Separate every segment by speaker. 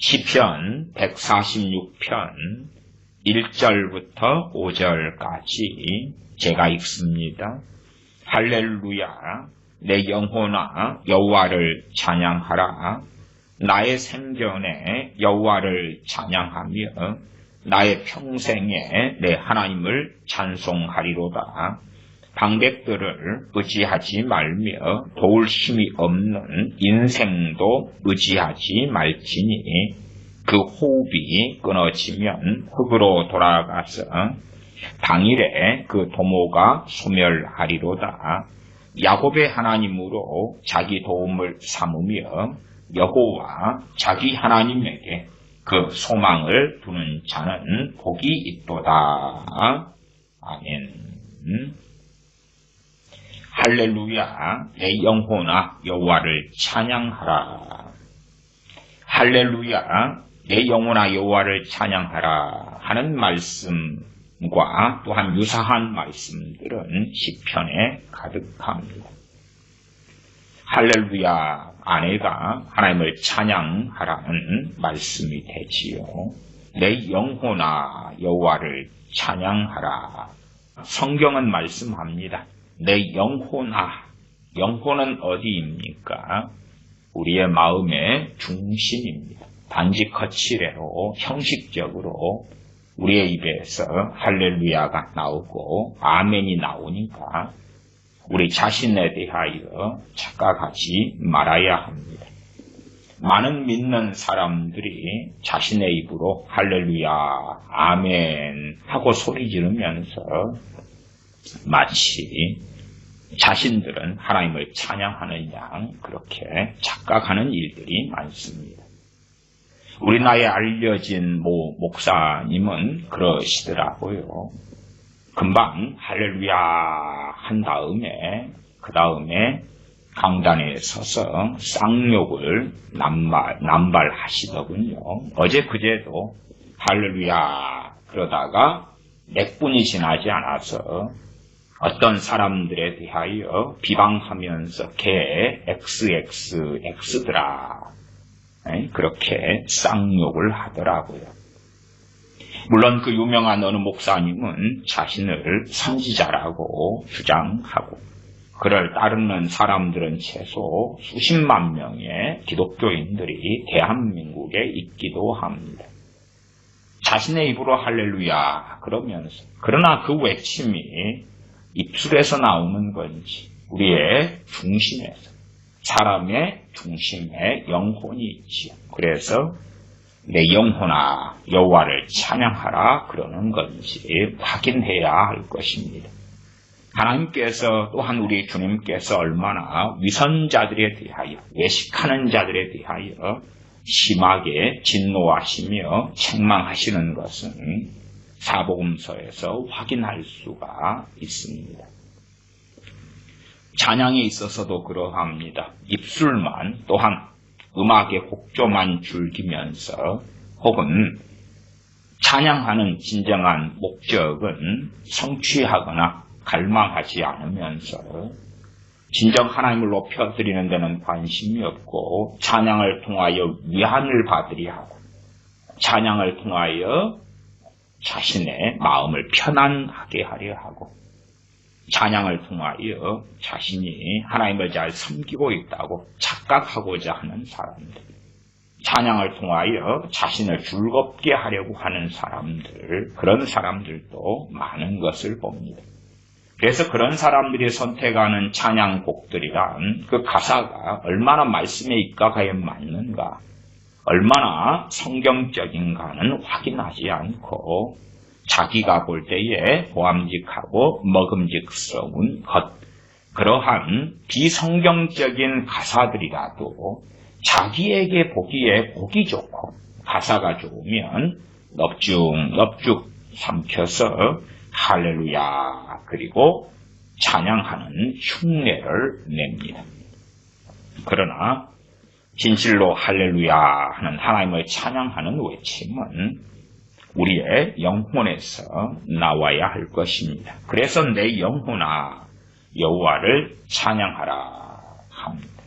Speaker 1: 시편 146편 1절부터 5절까지 제가 읽습니다. 할렐루야, 내 영혼아 여호와를 찬양하라. 나의 생전에 여호와를 찬양하며 나의 평생에 내 하나님을 찬송하리로다. 방백들을 의지하지 말며 도울 힘이 없는 인생도 의지하지 말지니 그 호흡이 끊어지면 흙으로 돌아가서 당일에 그 도모가 소멸하리로다. 야곱의 하나님으로 자기 도움을 삼으며 여호와 자기 하나님에게 그 소망을 두는 자는 복이 있도다. 아멘. 할렐루야, 내 영혼아 여호와를 찬양하라. 할렐루야, 내 영혼아 여호와를 찬양하라 하는 말씀과 또한 유사한 말씀들은 시편에 가득합니다. 할렐루야 안에가 하나님을 찬양하라는 말씀이 되지요. 내 영혼아 여호와를 찬양하라. 성경은 말씀합니다. 내 영혼아, 영혼은 어디입니까? 우리의 마음의 중심입니다. 단지 거칠애로 형식적으로 우리의 입에서 할렐루야가 나오고 아멘이 나오니까 우리 자신에 대하여 착각하지 말아야 합니다. 많은 믿는 사람들이 자신의 입으로 할렐루야, 아멘 하고 소리 지르면서 마치 자신들은 하나님을 찬양하는 양 그렇게 착각하는 일들이 많습니다. 우리나라에 알려진 목사님은 그러시더라고요. 금방 할렐루야 한 다음에 그 다음에 강단에 서서 쌍욕을 남발하시더군요. 어제 그제도 할렐루야 그러다가 몇 분이 지나지 않아서 어떤 사람들에 대하여 비방하면서 걔 XXX더라 그렇게 쌍욕을 하더라고요. 물론 그 유명한 어느 목사님은 자신을 선지자라고 주장하고 그를 따르는 사람들은 최소 수십만 명의 기독교인들이 대한민국에 있기도 합니다. 자신의 입으로 할렐루야 그러면서 그러나 그 외침이 입술에서 나오는 건지 우리의 중심에서 사람의 중심에 영혼이 있지요. 그래서 내 영혼아 여호와를 찬양하라 그러는 건지 확인해야 할 것입니다. 하나님께서 또한 우리 주님께서 얼마나 위선자들에 대하여 외식하는 자들에 대하여 심하게 진노하시며 책망하시는 것은 사복음서에서 확인할 수가 있습니다. 찬양에 있어서도 그러합니다. 입술만 또한 음악의 곡조만 즐기면서 혹은 찬양하는 진정한 목적은 성취하거나 갈망하지 않으면서 진정 하나님을 높여드리는 데는 관심이 없고 찬양을 통하여 위안을 받으려 하고 찬양을 통하여 자신의 마음을 편안하게 하려 하고 찬양을 통하여 자신이 하나님을 잘 섬기고 있다고 착각하고자 하는 사람들, 찬양을 통하여 자신을 즐겁게 하려고 하는 사람들, 그런 사람들도 많은 것을 봅니다. 그래서 그런 사람들이 선택하는 찬양곡들이란 그 가사가 얼마나 말씀에 입각하여 맞는가, 얼마나 성경적인가는 확인하지 않고 자기가 볼 때에 보암직하고 먹음직스러운 것, 그러한 비성경적인 가사들이라도 자기에게 보기에 보기 좋고 가사가 좋으면 넙죽 삼켜서 할렐루야 그리고 찬양하는 흉내를 냅니다. 그러나 진실로 할렐루야 하는 하나님을 찬양하는 외침은 우리의 영혼에서 나와야 할 것입니다. 그래서 내 영혼아 여호와를 찬양하라 합니다.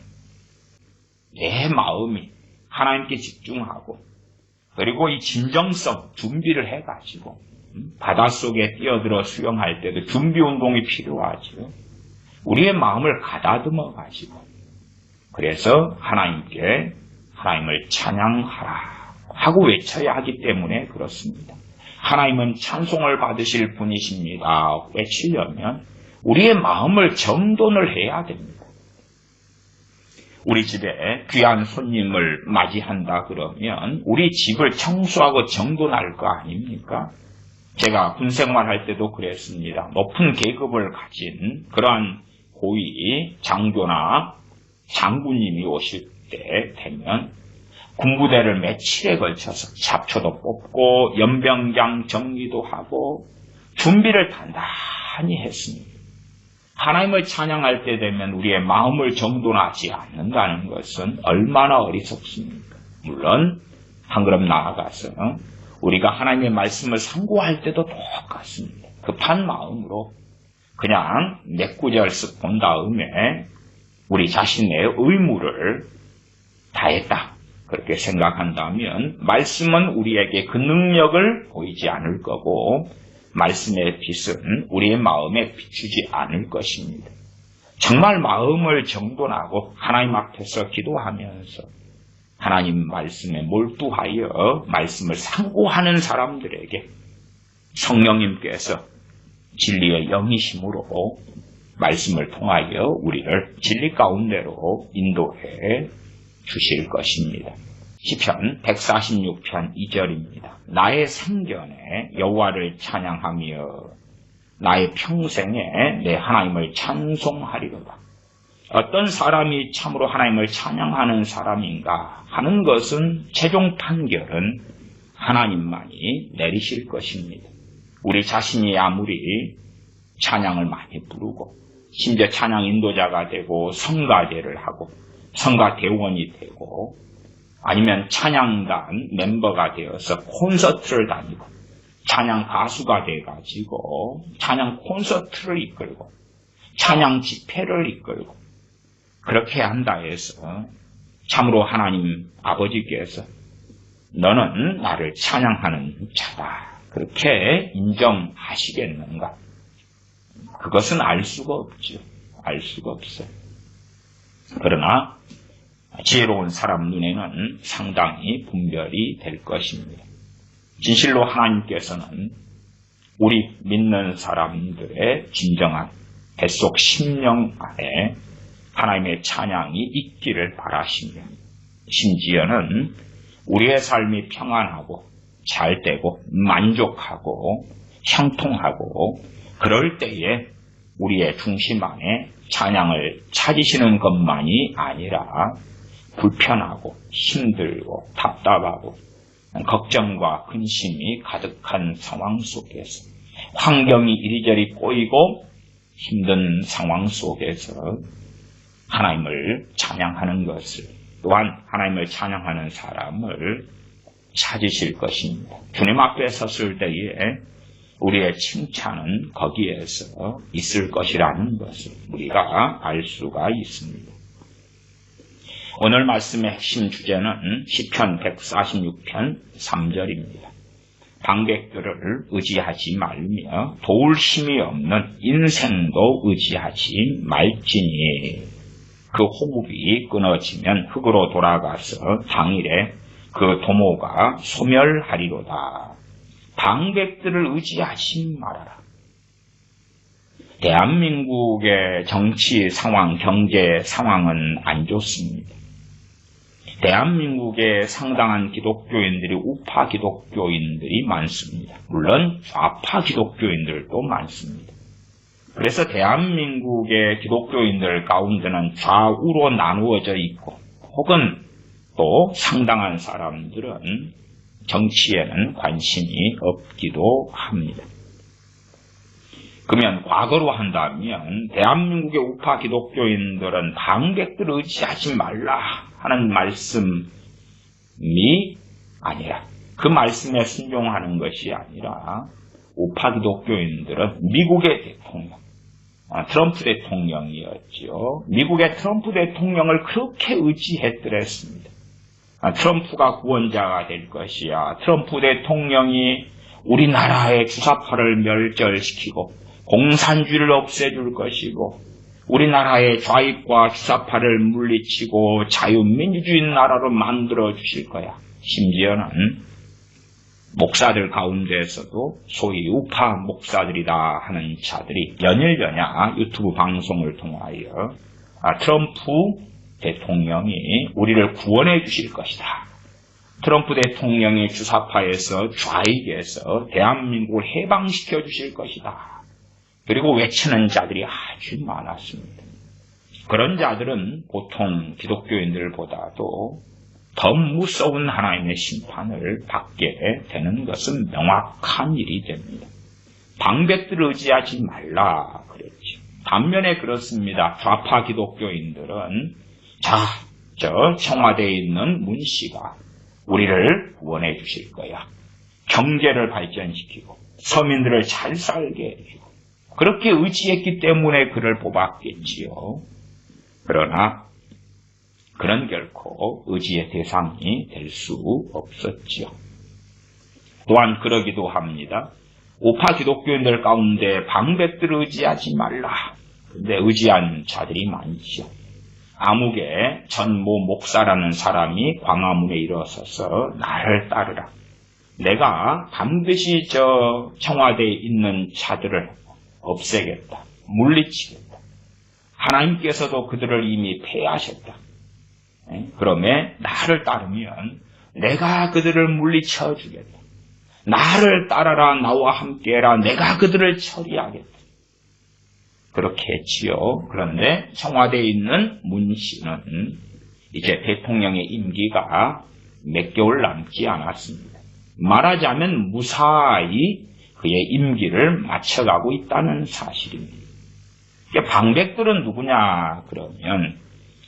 Speaker 1: 내 마음이 하나님께 집중하고 그리고 이 진정성 준비를 해가지고 바닷속에 뛰어들어 수영할 때도 준비 운동이 필요하죠. 우리의 마음을 가다듬어 가지고 그래서 하나님께 하나님을 찬양하라 하고 외쳐야 하기 때문에 그렇습니다. 하나님은 찬송을 받으실 분이십니다. 외치려면 우리의 마음을 정돈을 해야 됩니다. 우리 집에 귀한 손님을 맞이한다 그러면 우리 집을 청소하고 정돈할 거 아닙니까? 제가 군 생활할 때도 그랬습니다. 높은 계급을 가진 그러한 고위 장교나 장군님이 오실 때 되면 군부대를 며칠에 걸쳐서 잡초도 뽑고 연병장 정리도 하고 준비를 단단히 했습니다. 하나님을 찬양할 때 되면 우리의 마음을 정돈하지 않는다는 것은 얼마나 어리석습니까? 물론 한 걸음 나아가서 우리가 하나님의 말씀을 상고할 때도 똑같습니다. 급한 마음으로 그냥 몇 구절 쓱 본 다음에 우리 자신의 의무를 다했다. 그렇게 생각한다면 말씀은 우리에게 그 능력을 보이지 않을 거고 말씀의 빛은 우리의 마음에 비추지 않을 것입니다. 정말 마음을 정돈하고 하나님 앞에서 기도하면서 하나님 말씀에 몰두하여 말씀을 상고하는 사람들에게 성령님께서 진리의 영이심으로 말씀을 통하여 우리를 진리 가운데로 인도해 주실 것입니다. 시편 146편 2절입니다. 나의 생전에 여호와를 찬양하며 나의 평생에 내 하나님을 찬송하리로다. 어떤 사람이 참으로 하나님을 찬양하는 사람인가 하는 것은 최종 판결은 하나님만이 내리실 것입니다. 우리 자신이 아무리 찬양을 많이 부르고 심지어 찬양 인도자가 되고 성가대를 하고 성가대원이 되고 아니면 찬양단 멤버가 되어서 콘서트를 다니고 찬양 가수가 돼가지고 찬양 콘서트를 이끌고 찬양 집회를 이끌고 그렇게 한다 해서 참으로 하나님 아버지께서 너는 나를 찬양하는 자다 그렇게 인정하시겠는가? 그것은 알 수가 없죠. 알 수가 없어요. 그러나 지혜로운 사람 눈에는 상당히 분별이 될 것입니다. 진실로 하나님께서는 우리 믿는 사람들의 진정한 뱃속 심령 안에 하나님의 찬양이 있기를 바라시며 심지어는 우리의 삶이 평안하고 잘되고 만족하고 형통하고 그럴 때에 우리의 중심 안에 찬양을 찾으시는 것만이 아니라 불편하고 힘들고 답답하고 걱정과 근심이 가득한 상황 속에서 환경이 이리저리 꼬이고 힘든 상황 속에서 하나님을 찬양하는 것을 또한 하나님을 찬양하는 사람을 찾으실 것입니다. 주님 앞에 섰을 때에 우리의 칭찬은 거기에서 있을 것이라는 것을 우리가 알 수가 있습니다. 오늘 말씀의 핵심 주제는 시편 146편 3절입니다. 방백들을 의지하지 말며 도울 힘이 없는 인생도 의지하지 말지니 그 호흡이 끊어지면 흙으로 돌아가서 당일에 그 도모가 소멸하리로다. 방백들을 의지하지 말아라. 대한민국의 정치 상황, 경제 상황은 안 좋습니다. 대한민국의 상당한 기독교인들이 우파 기독교인들이 많습니다. 물론 좌파 기독교인들도 많습니다. 그래서 대한민국의 기독교인들 가운데는 좌우로 나누어져 있고 혹은 또 상당한 사람들은 정치에는 관심이 없기도 합니다. 그러면 과거로 한다면 대한민국의 우파 기독교인들은 방백들을 의지하지 말라 하는 말씀이 아니라 그 말씀에 순종하는 것이 아니라 우파 기독교인들은 미국의 대통령, 트럼프 대통령이었죠. 미국의 트럼프 대통령을 그렇게 의지했더랬습니다. 트럼프가 구원자가 될 것이야. 트럼프 대통령이 우리나라의 주사파를 멸절시키고 공산주의를 없애줄 것이고 우리나라의 좌익과 주사파를 물리치고 자유민주주의 나라로 만들어 주실 거야. 심지어는 목사들 가운데에서도 소위 우파 목사들이다 하는 자들이 연일연야 유튜브 방송을 통하여 트럼프 대통령이 우리를 구원해 주실 것이다. 트럼프 대통령이 주사파에서 좌익에서 대한민국을 해방시켜 주실 것이다. 그리고 외치는 자들이 아주 많았습니다. 그런 자들은 보통 기독교인들보다도 더 무서운 하나님의 심판을 받게 되는 것은 명확한 일이 됩니다. 방백들을 의지하지 말라 그랬죠. 반면에 그렇습니다. 좌파 기독교인들은 저 청와대에 있는 문 씨가 우리를 구원해 주실 거야. 경제를 발전시키고 서민들을 잘 살게 해주고 그렇게 의지했기 때문에 그를 뽑았겠지요. 그러나 그는 결코 의지의 대상이 될 수 없었지요. 또한 그러기도 합니다. 우파 기독교인들 가운데 방백들을 의지하지 말라. 그런데 의지한 자들이 많지요. 암흑의 전모 목사라는 사람이 광화문에 일어서서 나를 따르라. 내가 반드시 저 청와대에 있는 자들을 없애겠다. 물리치겠다. 하나님께서도 그들을 이미 폐하셨다. 그러면 나를 따르면 내가 그들을 물리쳐 주겠다. 나를 따라라. 나와 함께해라. 내가 그들을 처리하겠다. 그렇게 했지요. 그런데 청와대에 있는 문 씨는 이제 대통령의 임기가 몇 개월 남지 않았습니다. 말하자면 무사히 그의 임기를 마쳐가고 있다는 사실입니다. 방백들은 누구냐 그러면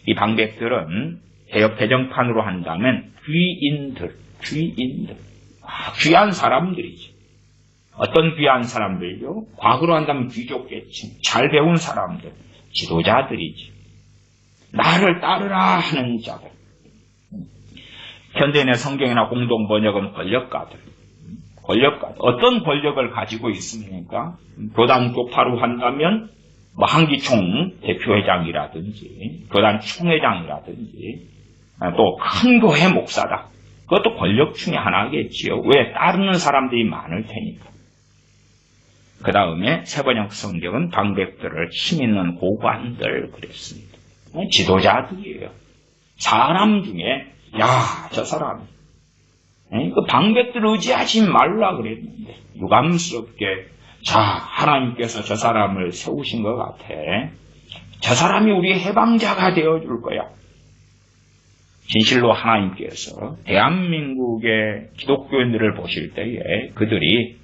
Speaker 1: 이 방백들은 개혁 개정판으로 한다면 귀인들, 귀한 사람들이죠. 어떤 귀한 사람들요? 과거로 한다면 귀족계층, 잘 배운 사람들, 지도자들이지. 나를 따르라 하는 자들. 현대인의 성경이나 공동번역은 권력가들. 어떤 권력을 가지고 있습니까? 교단 교파로 한다면 한기총 대표회장이라든지 교단 총회장이라든지 또 큰 교회 목사다. 그것도 권력 중에 하나겠지요. 왜? 따르는 사람들이 많을 테니까. 그 다음에 세번역 성경은 방백들을 힘있는 고관들 그랬습니다. 지도자들이에요. 사람 중에 저 사람 그 방백들을 의지하지 말라 그랬는데 유감스럽게 하나님께서 저 사람을 세우신 것 같아. 저 사람이 우리의 해방자가 되어줄 거야. 진실로 하나님께서 대한민국의 기독교인들을 보실 때에 그들이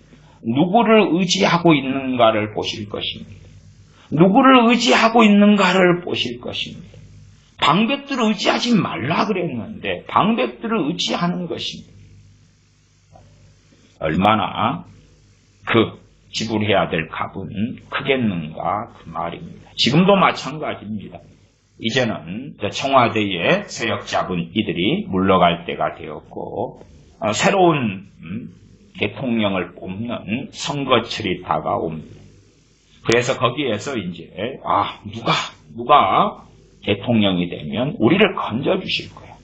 Speaker 1: 누구를 의지하고 있는가를 보실 것입니다. 누구를 의지하고 있는가를 보실 것입니다. 방백들을 의지하지 말라 그랬는데 방백들을 의지하는 것입니다. 얼마나 지불해야 될 값은 크겠는가 그 말입니다. 지금도 마찬가지입니다. 이제는 청와대에 세력 잡은 이들이 물러갈 때가 되었고 새로운 대통령을 뽑는 선거철이 다가옵니다. 그래서 거기에서 이제 누가 대통령이 되면 우리를 건져주실 거야.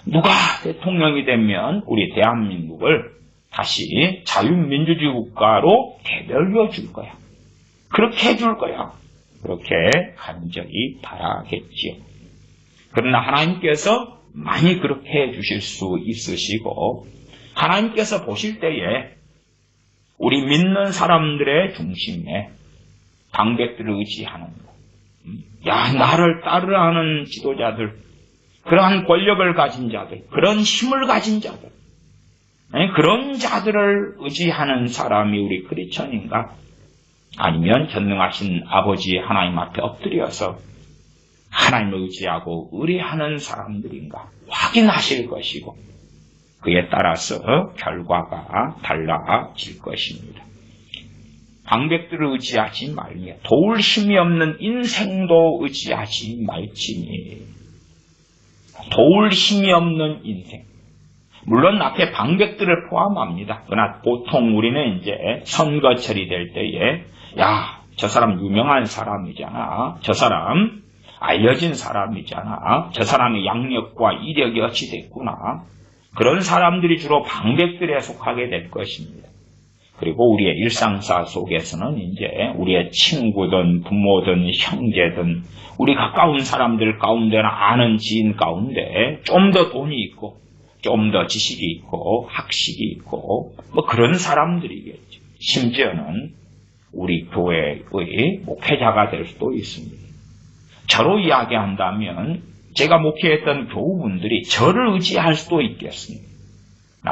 Speaker 1: 누가 대통령이 되면 우리 대한민국을 다시 자유민주주의 국가로 되돌려 줄 거야. 그렇게 해줄 거야. 그렇게 간절히 바라겠지요. 그러나 하나님께서 많이 그렇게 해주실 수 있으시고 하나님께서 보실 때에 우리 믿는 사람들의 중심에 방백들을 의지하는 것. 나를 따르라 하는 지도자들, 그러한 권력을 가진 자들, 그런 힘을 가진 자들, 그런 자들을 의지하는 사람이 우리 크리스천인가? 아니면 전능하신 아버지 하나님 앞에 엎드려서 하나님을 의지하고 의뢰하는 사람들인가? 확인하실 것이고 그에 따라서 결과가 달라질 것입니다. 방백들을 의지하지 말며 도울 힘이 없는 인생도 의지하지 말지니. 도울 힘이 없는 인생. 물론 앞에 방백들을 포함합니다. 그러나 보통 우리는 이제 선거철이 될 때에 야, 저 사람 유명한 사람이잖아. 저 사람 알려진 사람이잖아. 저 사람의 양력과 이력이 어찌 됐구나. 그런 사람들이 주로 방백들에 속하게 될 것입니다. 그리고 우리의 일상사 속에서는 이제 우리의 친구든 부모든 형제든 우리 가까운 사람들 가운데나 아는 지인 가운데 좀 더 돈이 있고 좀 더 지식이 있고 학식이 있고 뭐 그런 사람들이겠죠. 심지어는 우리 교회의 목회자가 될 수도 있습니다. 저로 이야기한다면 제가 목회했던 교우분들이 저를 의지할 수도 있겠습니다.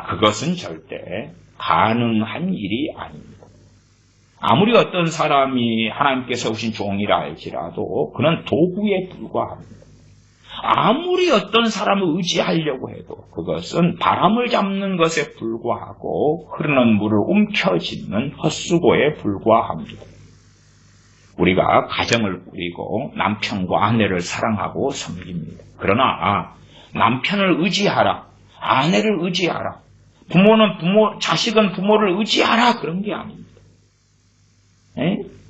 Speaker 1: 그것은 절대 가능한 일이 아닙니다. 아무리 어떤 사람이 하나님께서 오신 종이라 할지라도 그는 도구에 불과합니다. 아무리 어떤 사람을 의지하려고 해도 그것은 바람을 잡는 것에 불과하고 흐르는 물을 움켜쥐는 헛수고에 불과합니다. 우리가 가정을 꾸리고 남편과 아내를 사랑하고 섬깁니다. 그러나 남편을 의지하라, 아내를 의지하라, 자식은 부모를 의지하라 그런 게 아닙니다.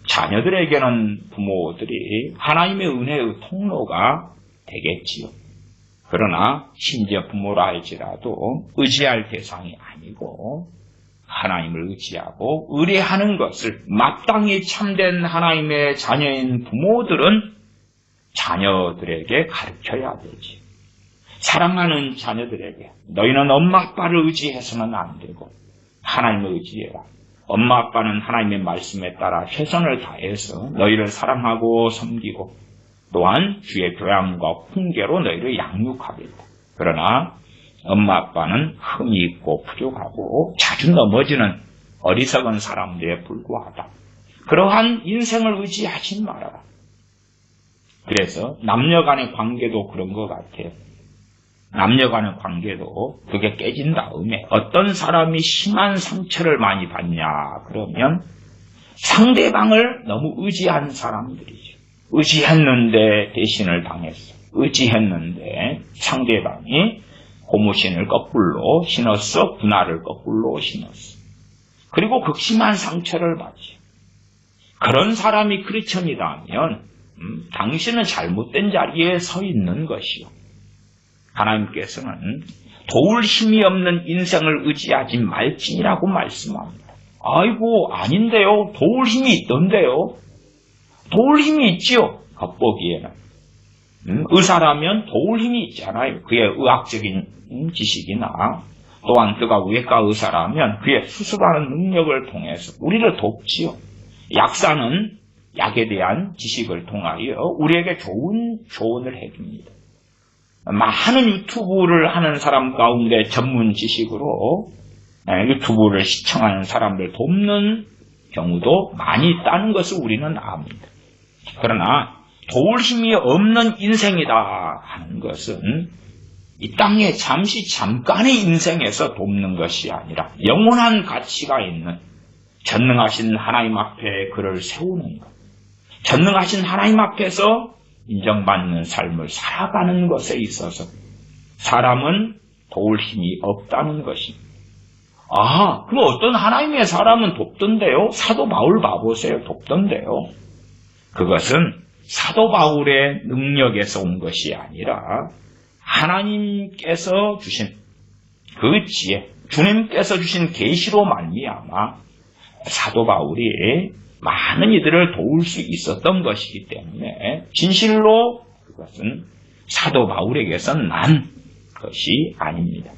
Speaker 1: 자녀들에게는 부모들이 하나님의 은혜의 통로가 되겠지요. 그러나 심지어 부모라 할지라도 의지할 대상이 아니고 하나님을 의지하고 의뢰하는 것을 마땅히 참된 하나님의 자녀인 부모들은 자녀들에게 가르쳐야 되지. 사랑하는 자녀들에게 너희는 엄마 아빠를 의지해서는 안 되고 하나님을 의지해라. 엄마 아빠는 하나님의 말씀에 따라 최선을 다해서 너희를 사랑하고 섬기고 또한 주의 교양과 훈계로 너희를 양육하겠다. 그러나 엄마 아빠는 흠이 있고 부족하고 자주 넘어지는 어리석은 사람들에 불과하다. 그러한 인생을 의지하지 말아라. 그래서 남녀 간의 관계도 그런 것 같아요. 남녀 간의 관계도 그게 깨진 다음에 어떤 사람이 심한 상처를 많이 받냐 그러면 상대방을 너무 의지한 사람들이죠. 의지했는데 배신을 당했어. 의지했는데 상대방이 고무신을 거꾸로 신었어. 분할을 거꾸로 신었어. 그리고 극심한 상처를 받지. 그런 사람이 크리스천이라면 당신은 잘못된 자리에 서 있는 것이요. 하나님께서는 도울 힘이 없는 인생을 의지하지 말지니라고 말씀합니다. 아이고 아닌데요. 도울 힘이 있던데요. 도울 힘이 있지요. 겉보기에는. 의사라면 도울 힘이 있잖아요. 그의 의학적인 지식이나 또한 그가 외과 의사라면 그의 수술하는 능력을 통해서 우리를 돕지요. 약사는 약에 대한 지식을 통하여 우리에게 좋은 조언을 해줍니다. 많은 유튜브를 하는 사람 가운데 전문 지식으로 유튜브를 시청하는 사람들 돕는 경우도 많이 있다는 것을 우리는 압니다. 그러나 도울 힘이 없는 인생이다 하는 것은 이 땅에 잠깐의 인생에서 돕는 것이 아니라 영원한 가치가 있는 전능하신 하나님 앞에 그를 세우는 것, 전능하신 하나님 앞에서 인정받는 삶을 살아가는 것에 있어서 사람은 도울 힘이 없다는 것입니다. 그럼 어떤 하나님의 사람은 돕던데요? 사도 바울 봐보세요. 돕던데요. 그것은 사도 바울의 능력에서 온 것이 아니라 하나님께서 주신 그 지혜, 주님께서 주신 계시로 말미암아 사도 바울이 많은 이들을 도울 수 있었던 것이기 때문에 진실로 그것은 사도 바울에게서 난 것이 아닙니다.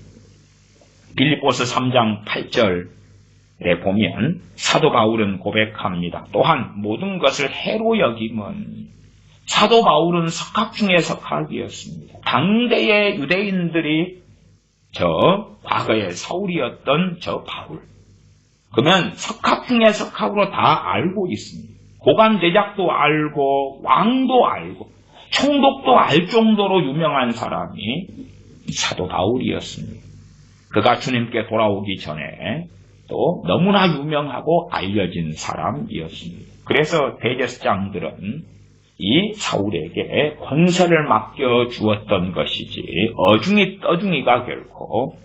Speaker 1: 빌립보서 3장 8절에 보면 사도 바울은 고백합니다. 또한 모든 것을 해로 여김은 사도 바울은 석학 중에 석학이었습니다. 당대의 유대인들이 과거의 사울이었던 저 바울. 그러면 석학 중에 석학으로 다 알고 있습니다. 고관대작도 알고 왕도 알고 총독도 알 정도로 유명한 사람이 사도 바울이었습니다. 그가 주님께 돌아오기 전에 또 너무나 유명하고 알려진 사람이었습니다. 그래서 대제사장들은 이 사울에게 권세를 맡겨주었던 것이지 어중이 떠중이가 결코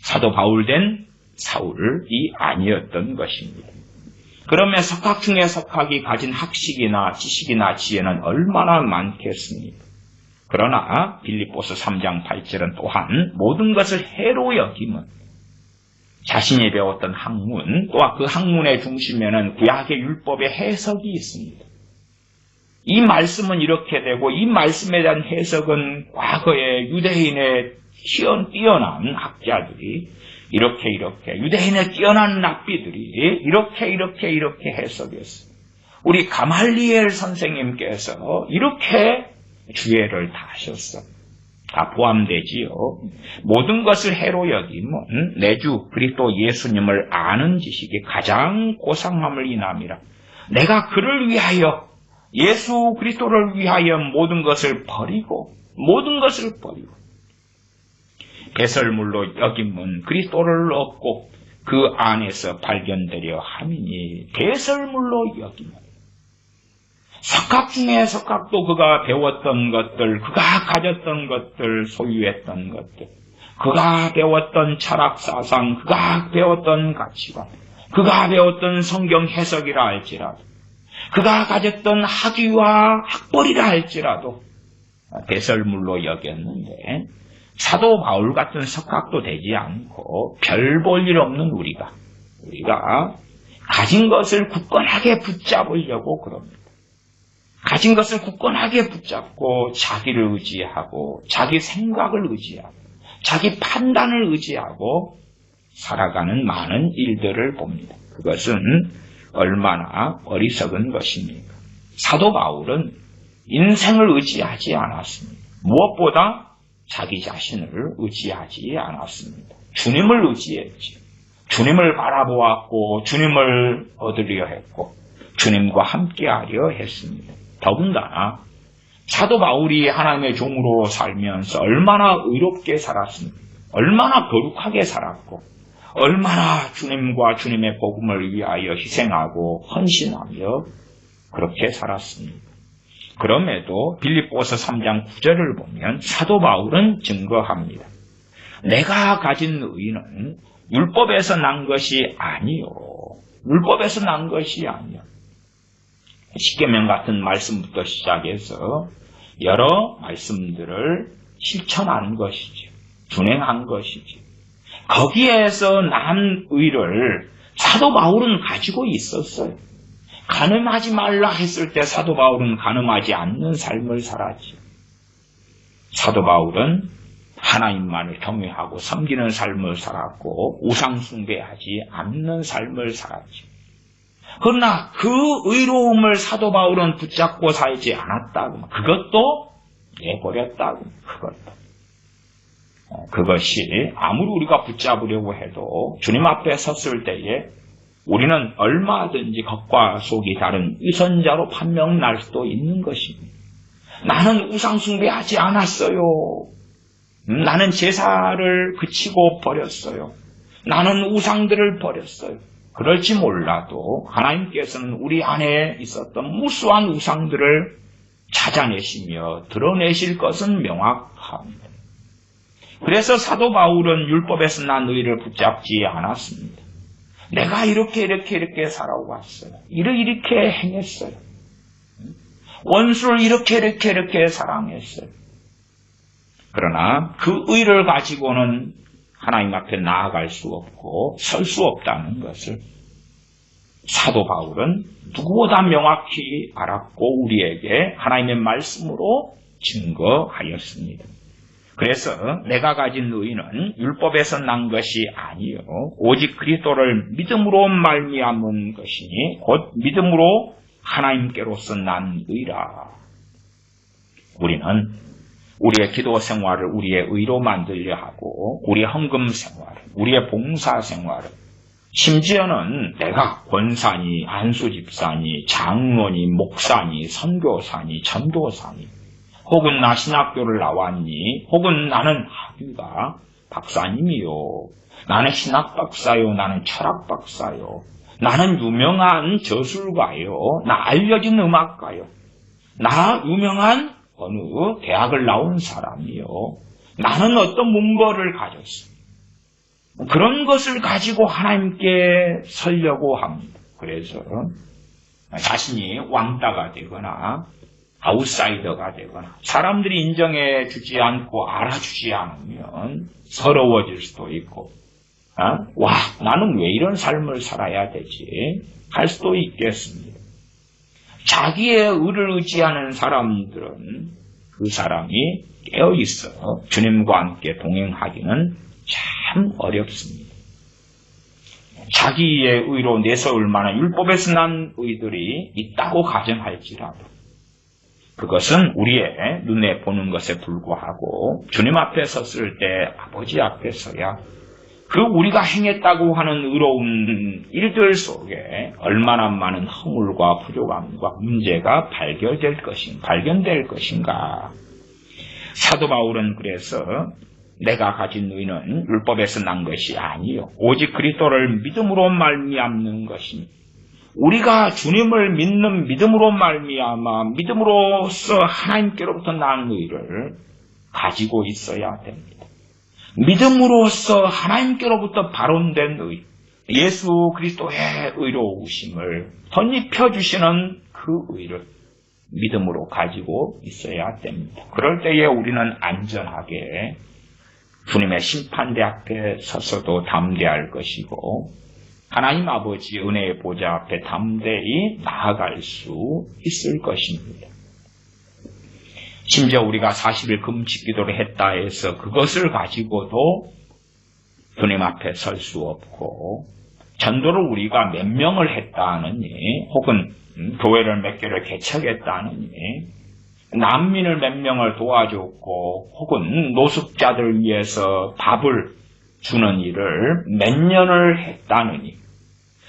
Speaker 1: 사도 바울 된 사울이 아니었던 것입니다. 그러면 석학 중에 석학이 가진 학식이나 지식이나 지혜는 얼마나 많겠습니까? 그러나 빌립보서 3장 8절은 또한 모든 것을 해로 여김은 자신이 배웠던 학문, 또한 그 학문의 중심에는 구약의 율법의 해석이 있습니다. 이 말씀은 이렇게 되고 이 말씀에 대한 해석은 과거의 유대인의 뛰어난 학자들이 이렇게 유대인의 뛰어난 랍비들이 이렇게 해석했어요. 우리 가말리엘 선생님께서 이렇게 주의를 다 하셨어. 다 포함되지요. 모든 것을 해로 여김은 내 주 그리스도 예수님을 아는 지식이 가장 고상함을 인함이라. 내가 그를 위하여 예수 그리스도를 위하여 모든 것을 버리고 배설물로 여김은 그리스도를 얻고 그 안에서 발견되려 함이니 배설물로 여김은 석학 중에 석학도 그가 배웠던 것들, 그가 가졌던 것들, 소유했던 것들, 그가 배웠던 철학사상, 그가 배웠던 가치관, 그가 배웠던 성경 해석이라 할지라도, 그가 가졌던 학위와 학벌이라 할지라도 배설물로 여겼는데 사도 바울 같은 석학도 되지 않고 별 볼 일 없는 우리가 가진 것을 굳건하게 붙잡으려고 그럽니다. 가진 것을 굳건하게 붙잡고 자기를 의지하고 자기 생각을 의지하고 자기 판단을 의지하고 살아가는 많은 일들을 봅니다. 그것은 얼마나 어리석은 것입니까? 사도 바울은 인생을 의지하지 않았습니다. 무엇보다 자기 자신을 의지하지 않았습니다. 주님을 의지했지. 주님을 바라보았고 주님을 얻으려 했고 주님과 함께하려 했습니다. 더군다나 사도 바울이 하나님의 종으로 살면서 얼마나 의롭게 살았습니까? 얼마나 거룩하게 살았고 얼마나 주님과 주님의 복음을 위하여 희생하고 헌신하며 그렇게 살았습니다. 그럼에도 빌립보서 3장 9절을 보면 사도 바울은 증거합니다. 내가 가진 의는 율법에서 난 것이 아니요. 율법에서 난 것이 아니요. 십계명 같은 말씀부터 시작해서 여러 말씀들을 실천한 것이죠. 준행한 것이죠. 거기에서 난 의를 사도 바울은 가지고 있었어요. 간음하지 말라 했을 때 사도 바울은 간음하지 않는 삶을 살았죠. 사도 바울은 하나님만을 경외하고 섬기는 삶을 살았고 우상 숭배하지 않는 삶을 살았죠. 그러나 그 의로움을 사도 바울은 붙잡고 살지 않았다고. 그것도 내버렸다고. 그것이 아무리 우리가 붙잡으려고 해도 주님 앞에 섰을 때에 우리는 얼마든지 겉과 속이 다른 위선자로 판명날 수도 있는 것입니다. 나는 우상 숭배하지 않았어요. 나는 제사를 그치고 버렸어요. 나는 우상들을 버렸어요. 그럴지 몰라도 하나님께서는 우리 안에 있었던 무수한 우상들을 찾아내시며 드러내실 것은 명확합니다. 그래서 사도 바울은 율법에서 난 의를 붙잡지 않았습니다. 내가 이렇게 살아왔어요. 이렇게 행했어요. 원수를 이렇게 사랑했어요. 그러나 그 의를 가지고는 하나님 앞에 나아갈 수 없고 설 수 없다는 것을 사도 바울은 누구보다 명확히 알았고 우리에게 하나님의 말씀으로 증거하였습니다. 그래서 내가 가진 의는 율법에서 난 것이 아니요 오직 그리스도를 믿음으로 말미암은 것이니 곧 믿음으로 하나님께로서 난 의라. 우리는 우리의 기도 생활을 우리의 의로 만들려 하고 우리의 헌금 생활, 우리의 봉사 생활을 심지어는 내가 권사니, 안수집사니, 장로니, 목사니, 선교사니, 전도사니 혹은 나 신학교를 나왔니 혹은 나는 학위가 박사님이요 나는 신학박사요 나는 철학박사요 나는 유명한 저술가요 나 알려진 음악가요 나 유명한 어느 대학을 나온 사람이요 나는 어떤 문거를 가졌어 그런 것을 가지고 하나님께 서려고 합니다. 그래서 자신이 왕따가 되거나 아웃사이더가 되거나 사람들이 인정해 주지 않고 알아주지 않으면 서러워질 수도 있고 와, 나는 왜 이런 삶을 살아야 되지? 할 수도 있겠습니다. 자기의 의를 의지하는 사람들은 그 사람이 깨어있어 주님과 함께 동행하기는 참 어렵습니다. 자기의 의로 내세울 만한 율법에서 난 의들이 있다고 가정할지라도 그것은 우리의 눈에 보는 것에 불과하고 주님 앞에 섰을 때 아버지 앞에 서야 그 우리가 행했다고 하는 의로운 일들 속에 얼마나 많은 허물과 부족함과 문제가 발견될 것인가. 사도 바울은 그래서 내가 가진 의는 율법에서 난 것이 아니요 오직 그리스도를 믿음으로 말미암는 것이니 우리가 주님을 믿는 믿음으로 말미암아 믿음으로써 하나님께로부터 난 의를 가지고 있어야 됩니다. 믿음으로써 하나님께로부터 발원된 의, 예수 그리스도의 의로우심을 덧입혀 주시는 그 의를 믿음으로 가지고 있어야 됩니다. 그럴 때에 우리는 안전하게 주님의 심판대 앞에 서서도 담대할 것이고 하나님 아버지 은혜의 보좌 앞에 담대히 나아갈 수 있을 것입니다. 심지어 우리가 40일 금식 기도를 했다 해서 그것을 가지고도 주님 앞에 설 수 없고 전도를 우리가 몇 명을 했다느니 혹은 교회를 몇 개를 개척했다느니 난민을 몇 명을 도와줬고 혹은 노숙자들 위해서 밥을 주는 일을 몇 년을 했다느니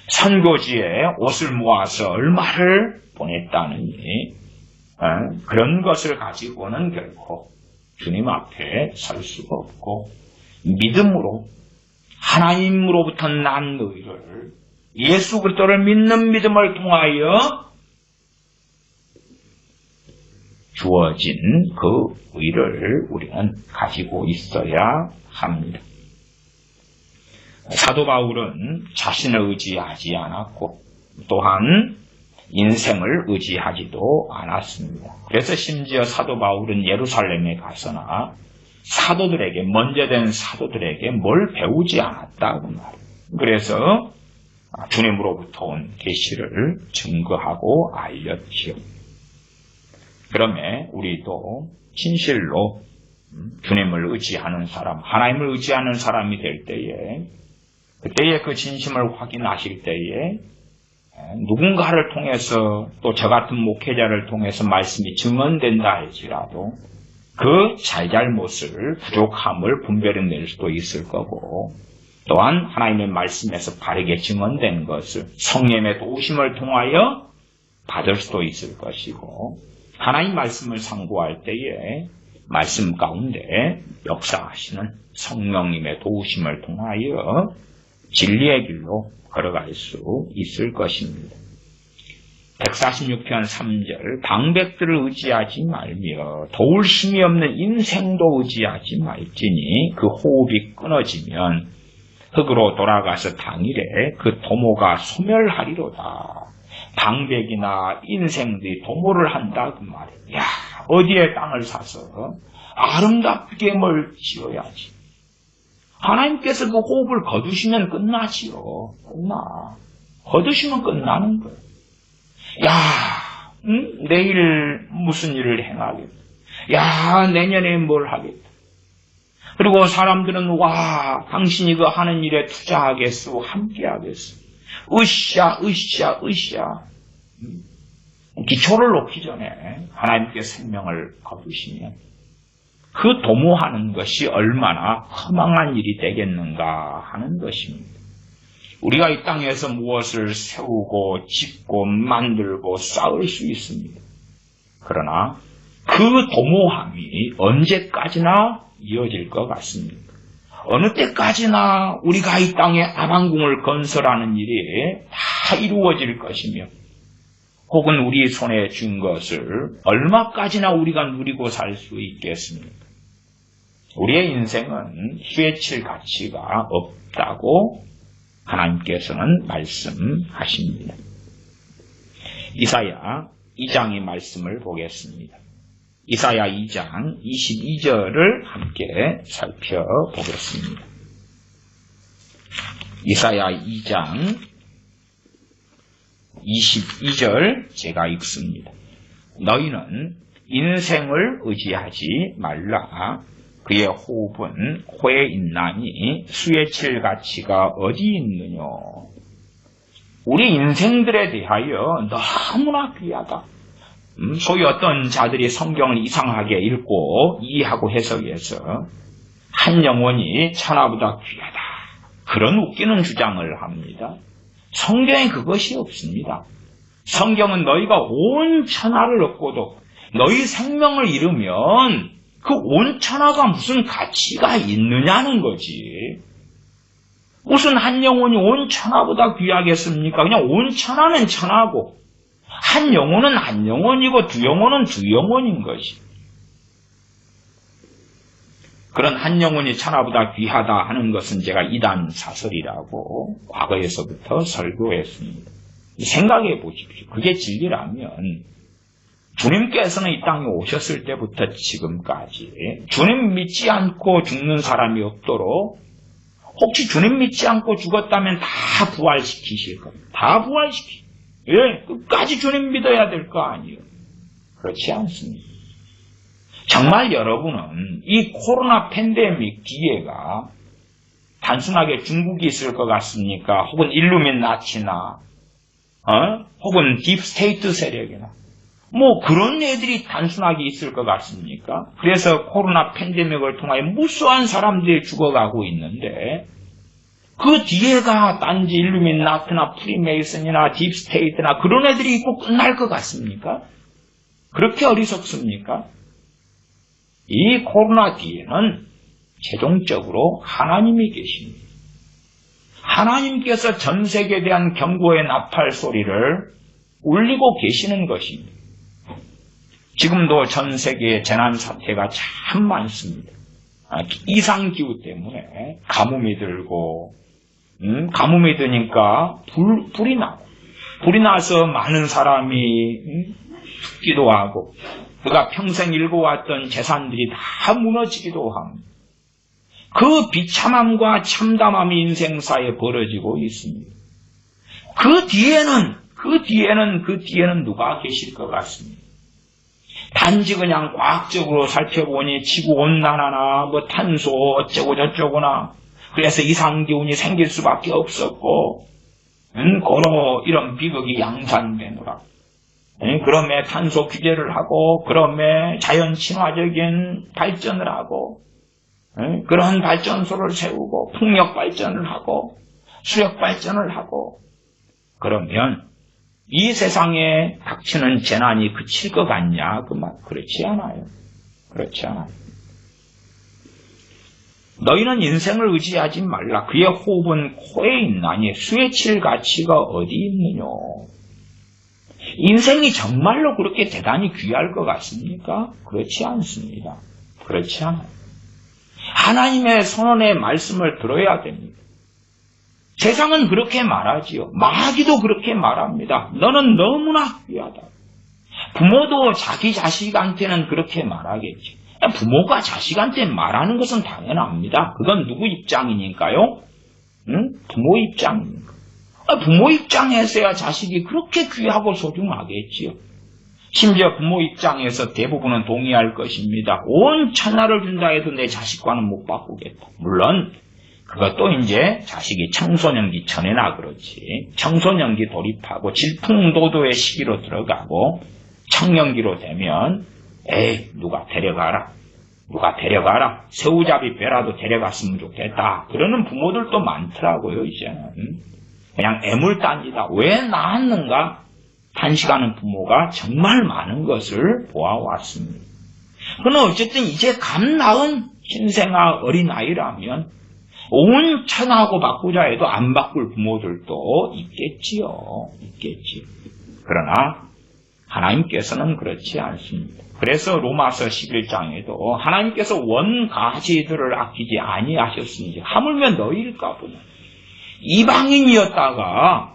Speaker 1: 선교지에 옷을 모아서 얼마를 보냈다느니 그런 것을 가지고는 결코 주님 앞에 설 수가 없고 믿음으로 하나님으로부터 난 의를 예수 그리스도를 믿는 믿음을 통하여 주어진 그 의를 우리는 가지고 있어야 합니다. 사도 바울은 자신을 의지하지 않았고 또한 인생을 의지하지도 않았습니다. 그래서 심지어 사도 바울은 예루살렘에 가서나 사도들에게 먼저 된 사도들에게 뭘 배우지 않았다고 말이에요. 그래서 주님으로부터 온 계시를 증거하고 알렸지요. 그러면 우리도 진실로 주님을 의지하는 사람, 하나님을 의지하는 사람이 될 때에 그때의 그 진심을 확인하실 때에 누군가를 통해서 또 저 같은 목회자를 통해서 말씀이 증언된다 할지라도 그 잘잘못을 부족함을 분별해낼 수도 있을 거고 또한 하나님의 말씀에서 바르게 증언된 것을 성령의 도우심을 통하여 받을 수도 있을 것이고 하나님 말씀을 상고할 때에 말씀 가운데 역사하시는 성령님의 도우심을 통하여 진리의 길로 걸어갈 수 있을 것입니다. 146편 3절 방백들을 의지하지 말며 도울 힘이 없는 인생도 의지하지 말지니 그 호흡이 끊어지면 흙으로 돌아가서 당일에 그 도모가 소멸하리로다. 방백이나 인생들이 도모를 한다 그 말이에요. 야, 어디에 땅을 사서 아름답게 뭘 지어야지. 하나님께서 그 호흡을 거두시면 끝나지요. 거두시면 끝나는 거예요. 야, 내일 무슨 일을 행하겠다. 야, 내년에 뭘 하겠다. 그리고 사람들은 와, 당신이 그 하는 일에 투자하겠소, 함께 하겠소. 으쌰. 기초를 놓기 전에 하나님께 생명을 거두시면 그 도모하는 것이 얼마나 허망한 일이 되겠는가 하는 것입니다. 우리가 이 땅에서 무엇을 세우고 짓고 만들고 쌓을 수 있습니다. 그러나 그 도모함이 언제까지나 이어질 것 같습니다. 어느 때까지나 우리가 이 땅에 아방궁을 건설하는 일이 다 이루어질 것이며 혹은 우리 손에 쥔 것을 얼마까지나 우리가 누리고 살 수 있겠습니까? 우리의 인생은 후회칠 가치가 없다고 하나님께서는 말씀하십니다. 이사야 2장의 말씀을 보겠습니다. 이사야 2장 22절을 함께 살펴보겠습니다. 이사야 2장 22절 제가 읽습니다. 너희는 인생을 의지하지 말라. 그의 호흡은 호에 있나니 수에 칠 가치가 어디 있느냐. 우리 인생들에 대하여 너무나 귀하다. 소위 어떤 자들이 성경을 이상하게 읽고 이해하고 해석해서 한 영혼이 천하보다 귀하다. 그런 웃기는 주장을 합니다. 성경에 그것이 없습니다. 성경은 너희가 온 천하를 얻고도 너희 생명을 잃으면 그 온 천하가 무슨 가치가 있느냐는 거지. 무슨 한 영혼이 온 천하보다 귀하겠습니까? 그냥 온 천하는 천하고 한 영혼은 한 영혼이고 두 영혼은 두 영혼인 것이. 그런 한 영혼이 천하보다 귀하다 하는 것은 제가 이단 사설이라고 과거에서부터 설교했습니다. 생각해 보십시오. 그게 진리라면 주님께서는 이 땅에 오셨을 때부터 지금까지 주님 믿지 않고 죽는 사람이 없도록 혹시 주님 믿지 않고 죽었다면 다 부활시키실 겁니다. 다 부활시키실 겁니다. 예, 끝까지 주님 믿어야 될 거 아니에요. 그렇지 않습니다. 정말 여러분은 이 코로나 팬데믹 뒤에가 단순하게 중국이 있을 것 같습니까? 혹은 일루미나티나 혹은 딥스테이트 세력이나 뭐 그런 애들이 단순하게 있을 것 같습니까? 그래서 코로나 팬데믹을 통하여 무수한 사람들이 죽어가고 있는데 그 뒤에가 단지 일루미나트나 프리메이슨이나 딥스테이트나 그런 애들이 있고 끝날 것 같습니까? 그렇게 어리석습니까? 이 코로나 뒤에는 최종적으로 하나님이 계십니다. 하나님께서 전 세계에 대한 경고의 나팔 소리를 울리고 계시는 것입니다. 지금도 전 세계에 재난 사태가 참 많습니다. 이상기후 때문에 가뭄이 들고 가뭄이 드니까 불이 나고 불이 나서 많은 사람이 죽기도 하고 그가 평생 일궈왔던 재산들이 다 무너지기도 합니다. 그 비참함과 참담함이 인생사에 벌어지고 있습니다. 그 뒤에는 누가 계실 것 같습니다. 단지 그냥 과학적으로 살펴보니 지구온난화나 뭐 탄소 어쩌고 저쩌구나 그래서 이상기온이 생길 수밖에 없었고 고로 이런 비극이 양산되노라. 그럼에 탄소 규제를 하고 그럼에 자연 친화적인 발전을 하고 그런 발전소를 세우고 풍력 발전을 하고 수력 발전을 하고 그러면 이 세상에 닥치는 재난이 그칠 것 같냐? 그렇지 않아요. 그렇지 않아요. 너희는 인생을 의지하지 말라. 그의 호흡은 코에 있나니 수에 칠 가치가 어디 있느냐? 인생이 정말로 그렇게 대단히 귀할 것 같습니까? 그렇지 않습니다. 그렇지 않아요. 하나님의 선언의 말씀을 들어야 됩니다. 세상은 그렇게 말하지요. 마귀도 그렇게 말합니다. 너는 너무나 귀하다. 부모도 자기 자식한테는 그렇게 말하겠지. 부모가 자식한테 말하는 것은 당연합니다. 그건 누구 입장이니까요? 부모 입장이니까. 부모 입장에서야 자식이 그렇게 귀하고 소중하겠지요. 심지어 부모 입장에서 대부분은 동의할 것입니다. 온 천하를 준다 해도 내 자식과는 못 바꾸겠다. 물론 그것도 이제 자식이 청소년기 전에나 그렇지. 청소년기 돌입하고 질풍노도의 시기로 들어가고 청년기로 되면 누가 데려가라. 새우잡이 배라도 데려갔으면 좋겠다. 그러는 부모들도 많더라고요. 이제는. 그냥 애물단지다. 왜 낳았는가? 단식하는 부모가 정말 많은 것을 보아왔습니다. 그러나 어쨌든 이제 감 나은 신생아 어린아이라면 온 천하고 바꾸자 해도 안 바꿀 부모들도 있겠지요. 그러나 하나님께서는 그렇지 않습니다. 그래서 로마서 11장에도 하나님께서 원가지들을 아끼지 아니하셨으니 하물며 너희일까 보냐. 이방인이었다가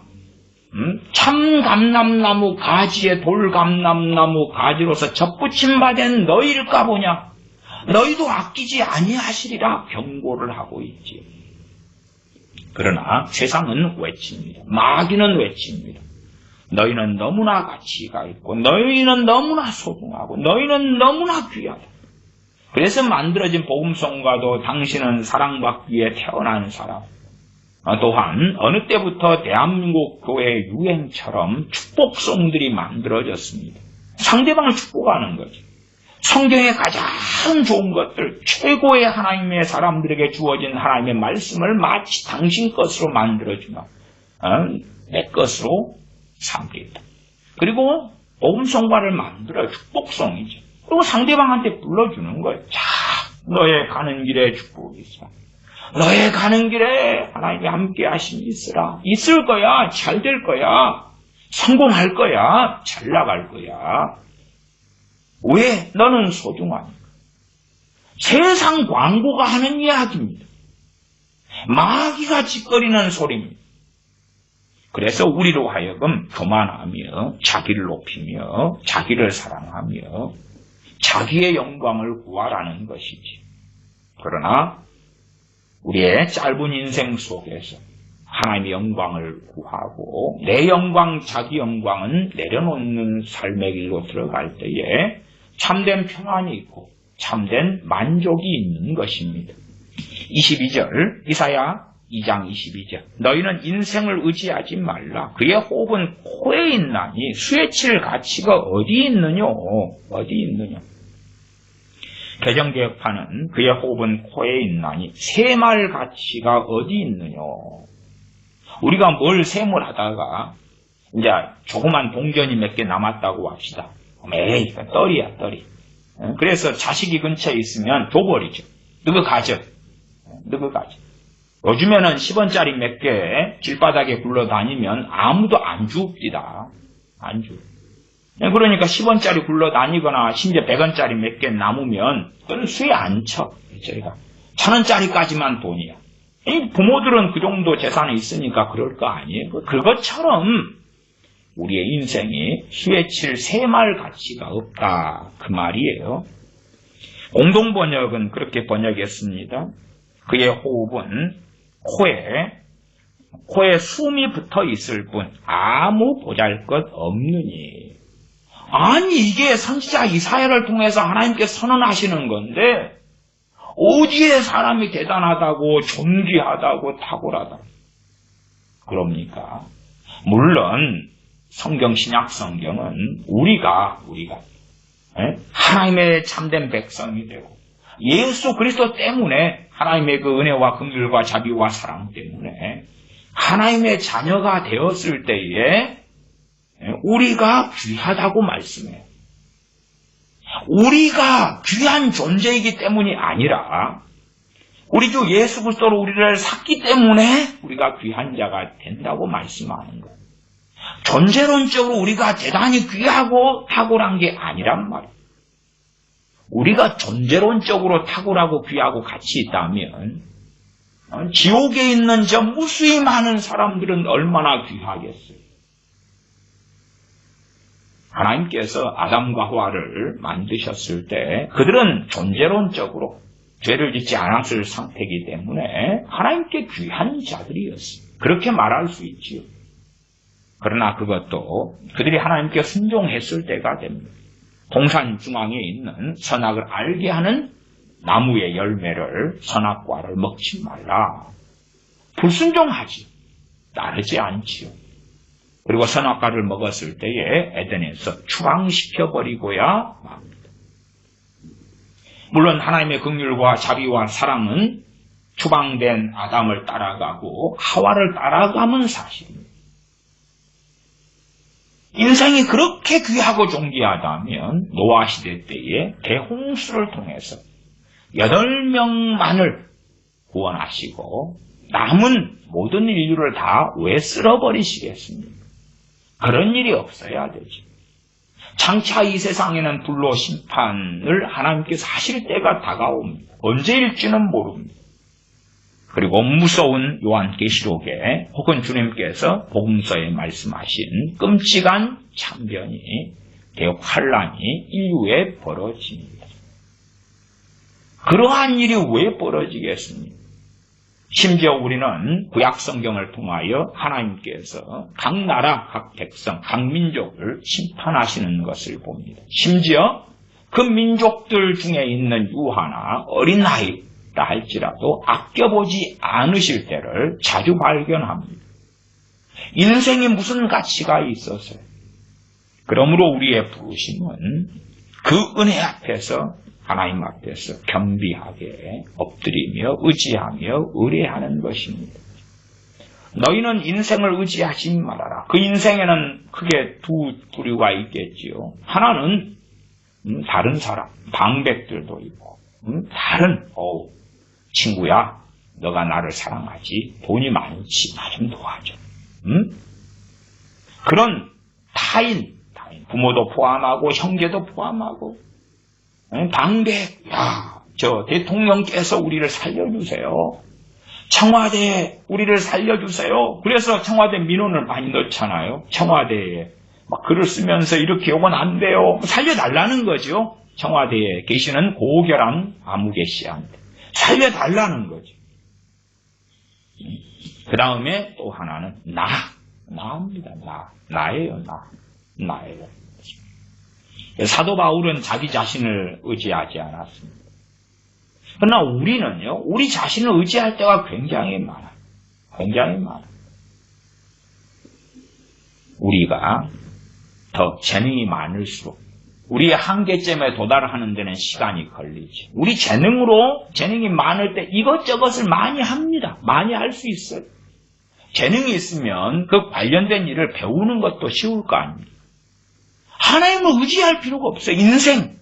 Speaker 1: 참 감람나무 가지에 돌감람나무 가지로서 접붙임 받은 너희일까 보냐. 너희도 아끼지 아니하시리라 경고를 하고 있지요. 그러나 세상은 외칩니다. 마귀는 외칩니다. 너희는 너무나 가치가 있고 너희는 너무나 소중하고 너희는 너무나 귀하다. 그래서 만들어진 복음성과도 당신은 사랑받기 위해 태어난 사람. 또한 어느 때부터 대한민국 교회 유행처럼 축복송들이 만들어졌습니다. 상대방을 축복하는 거죠. 성경의 가장 좋은 것들, 최고의 하나님의 사람들에게 주어진 하나님의 말씀을 마치 당신 것으로 만들어주며 내 것으로 삼겠다. 그리고 복음성가를 만들어 축복송이죠. 그리고 상대방한테 불러주는 거예요. 자, 너의 가는 길에 축복이 있어. 너의 가는 길에 하나님이 함께 하심이 있으라. 있을 거야. 잘 될 거야. 성공할 거야. 잘 나갈 거야. 왜? 너는 소중하니까. 세상 광고가 하는 이야기입니다. 마귀가 짓거리는 소리입니다. 그래서 우리로 하여금 교만하며 자기를 높이며 자기를 사랑하며 자기의 영광을 구하라는 것이지. 그러나 우리의 짧은 인생 속에서 하나님의 영광을 구하고 내 영광, 자기 영광은 내려놓는 삶의 길로 들어갈 때에 참된 평안이 있고 참된 만족이 있는 것입니다. 22절 이사야 2장 22절 너희는 인생을 의지하지 말라. 그의 호흡은 코에 있나니 수에칠 가치가 어디 있느냐. 어디 있느냐. 개정개혁파는 그의 호흡은 코에 있나니 샘할 가치가 어디 있느냐. 우리가 뭘 샘을 하다가 이제 조그만 동전이 몇 개 남았다고 합시다. 에이, 떨이야, 떨이. 그래서 자식이 근처에 있으면 줘버리죠. 너가 가져. 너가 가져. 요즘에는 10원짜리 몇 개 길바닥에 굴러다니면 아무도 안 줍디다. 안 줘. 그러니까 10원짜리 굴러다니거나 심지어 100원짜리 몇 개 남으면 그건 수에 안 쳐. 저희가 1000원짜리까지만 돈이야. 부모들은 그 정도 재산이 있으니까 그럴 거 아니에요. 그것처럼 우리의 인생이 수에 칠 샘할 가치가 없다. 그 말이에요. 공동번역은 그렇게 번역했습니다. 그의 호흡은 코에 숨이 붙어 있을 뿐 아무 보잘것 없느니. 아니 이게 선지자 이사야를 통해서 하나님께 선언하시는 건데 어디에 사람이 대단하다고 존귀하다고 탁월하다 그럽니까? 물론 성경 신약 성경은 우리가 하나님의 참된 백성이 되고 예수 그리스도 때문에 하나님의 그 은혜와 긍휼과 자비와 사랑 때문에 하나님의 자녀가 되었을 때에 우리가 귀하다고 말씀해요. 우리가 귀한 존재이기 때문이 아니라 우리 주 예수 그리스도로 우리를 샀기 때문에 우리가 귀한 자가 된다고 말씀하는 거예요. 존재론적으로 우리가 대단히 귀하고 탁월한 게 아니란 말이에요. 우리가 존재론적으로 탁월하고 귀하고 가치 있다면 지옥에 있는 저 무수히 많은 사람들은 얼마나 귀하겠어요. 하나님께서 아담과 하와를 만드셨을 때 그들은 존재론적으로 죄를 짓지 않았을 상태이기 때문에 하나님께 귀한 자들이었어요. 그렇게 말할 수 있지요. 그러나 그것도 그들이 하나님께 순종했을 때가 됩니다. 동산 중앙에 있는 선악을 알게 하는 나무의 열매를 선악과를 먹지 말라. 불순종하지. 따르지 않지요. 그리고 선악과를 먹었을 때에 에덴에서 추방시켜버리고야 맙니다. 물론 하나님의 긍휼과 자비와 사랑은 추방된 아담을 따라가고 하와를 따라가면 사실입니다. 인생이 그렇게 귀하고 존귀하다면 노아 시대 때에 대홍수를 통해서 8명만을 구원하시고 남은 모든 인류를 다 왜 쓸어버리시겠습니까? 그런 일이 없어야 되죠. 장차 이 세상에는 불로 심판을 하나님께서 하실 때가 다가옵니다. 언제일지는 모릅니다. 그리고 무서운 요한계시록에 혹은 주님께서 복음서에 말씀하신 끔찍한 참변이 대환란이 인류에 벌어집니다. 그러한 일이 왜 벌어지겠습니까? 심지어 우리는 구약 성경을 통하여 하나님께서 각 나라, 각 백성, 각 민족을 심판하시는 것을 봅니다. 심지어 그 민족들 중에 있는 유하나 어린아이다 할지라도 아껴보지 않으실 때를 자주 발견합니다. 인생에 무슨 가치가 있어서요? 그러므로 우리의 부르심은 그 은혜 앞에서 하나님 앞에서 겸비하게 엎드리며 의지하며 의뢰하는 것입니다. 너희는 인생을 의지하지 말아라. 그 인생에는 크게 두 부류가 있겠지요. 하나는 다른 사람, 방백들도 있고 다른 친구야 너가 나를 사랑하지 돈이 많지 나 좀 도와줘. 그런 타인 부모도 포함하고 형제도 포함하고 방백, 저 대통령께서 우리를 살려주세요. 청와대에 우리를 살려주세요. 그래서 청와대 민원을 많이 넣잖아요. 청와대에 막 글을 쓰면서 이렇게 욕은 안 돼요. 살려달라는 거죠. 청와대에 계시는 고결한 아무개 씨한테 살려달라는 거죠. 그 다음에 또 하나는 나입니다. 나예요. 나예요. 사도 바울은 자기 자신을 의지하지 않았습니다. 그러나 우리는요, 우리 자신을 의지할 때가 굉장히 많아요. 굉장히 많아요. 우리가 더 재능이 많을수록 우리의 한계점에 도달하는 데는 시간이 걸리지. 우리 재능이 많을 때 이것저것을 많이 합니다. 많이 할 수 있어요. 재능이 있으면 그 관련된 일을 배우는 것도 쉬울 거 아닙니까? 하나님을 의지할 필요가 없어요. 인생,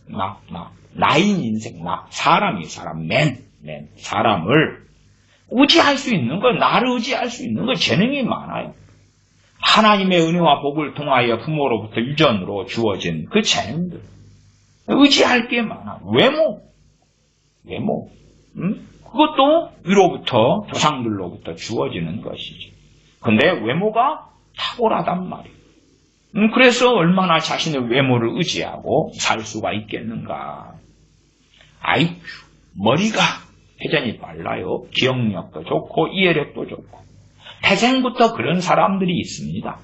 Speaker 1: 나인 인생, 사람, 사람을 의지할 수 있는 거, 나를 의지할 수 있는 거 재능이 많아요. 하나님의 은혜와 복을 통하여 부모로부터 유전으로 주어진 그 재능들. 의지할 게 많아. 외모. 그것도 위로부터, 조상들로부터 주어지는 것이죠. 근데 외모가 탁월하단 말이에요. 그래서 얼마나 자신의 외모를 의지하고 살 수가 있겠는가. IQ, 머리가 회전이 빨라요. 기억력도 좋고 이해력도 좋고. 태생부터 그런 사람들이 있습니다.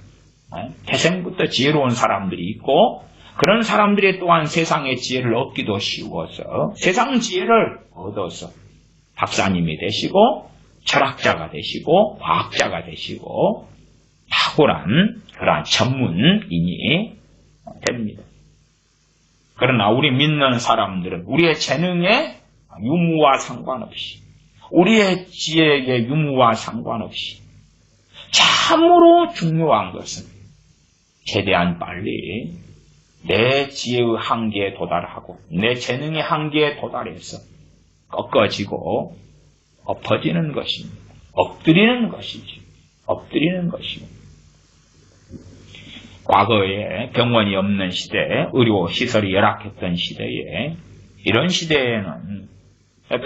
Speaker 1: 태생부터 지혜로운 사람들이 있고 그런 사람들이 또한 세상의 지혜를 얻기도 쉬워서 세상 지혜를 얻어서 박사님이 되시고 철학자가 되시고 과학자가 되시고 탁월한 그러한 전문인이 됩니다. 그러나 우리 믿는 사람들은 우리의 재능의 유무와 상관없이 우리의 지혜의 유무와 상관없이 참으로 중요한 것은 최대한 빨리 내 지혜의 한계에 도달하고 내 재능의 한계에 도달해서 꺾어지고 엎어지는 것입니다. 엎드리는 것이지. 엎드리는 것입니다. 과거에 병원이 없는 시대, 의료시설이 열악했던 시대에 이런 시대에는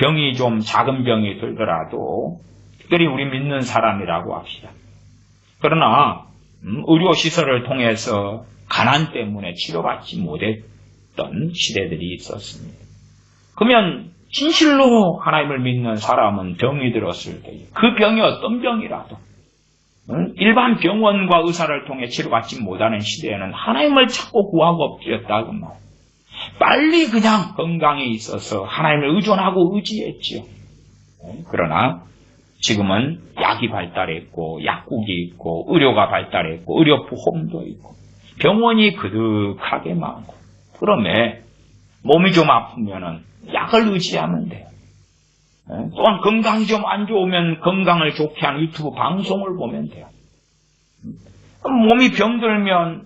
Speaker 1: 병이 좀 작은 병이 들더라도 특별히 우리 믿는 사람이라고 합시다. 그러나 의료시설을 통해서 가난 때문에 치료받지 못했던 시대들이 있었습니다. 그러면 진실로 하나님을 믿는 사람은 병이 들었을 때 그 병이 어떤 병이라도 일반 병원과 의사를 통해 치료받지 못하는 시대에는 하나님을 찾고 구하고 엎드렸다고 말이에요. 빨리 그냥 건강에 있어서 하나님을 의존하고 의지했지요. 그러나 지금은 약이 발달했고 약국이 있고 의료가 발달했고 의료보험도 있고 병원이 그득하게 많고 그러면 몸이 좀 아프면은 약을 의지하면 돼요. 또한 건강이 좀 안 좋으면 건강을 좋게 하는 유튜브 방송을 보면 돼요. 몸이 병들면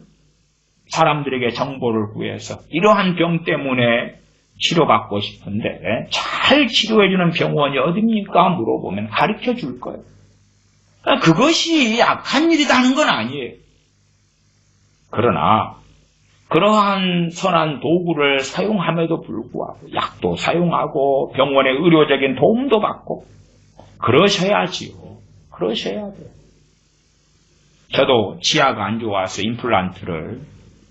Speaker 1: 사람들에게 정보를 구해서 이러한 병 때문에 치료받고 싶은데 잘 치료해주는 병원이 어딥니까? 물어보면 가르쳐 줄 거예요. 그것이 약한 일이라는 건 아니에요. 그러나 그러한 선한 도구를 사용함에도 불구하고 약도 사용하고 병원의 의료적인 도움도 받고 그러셔야지요. 그러셔야 돼요. 저도 치아가 안 좋아서 임플란트를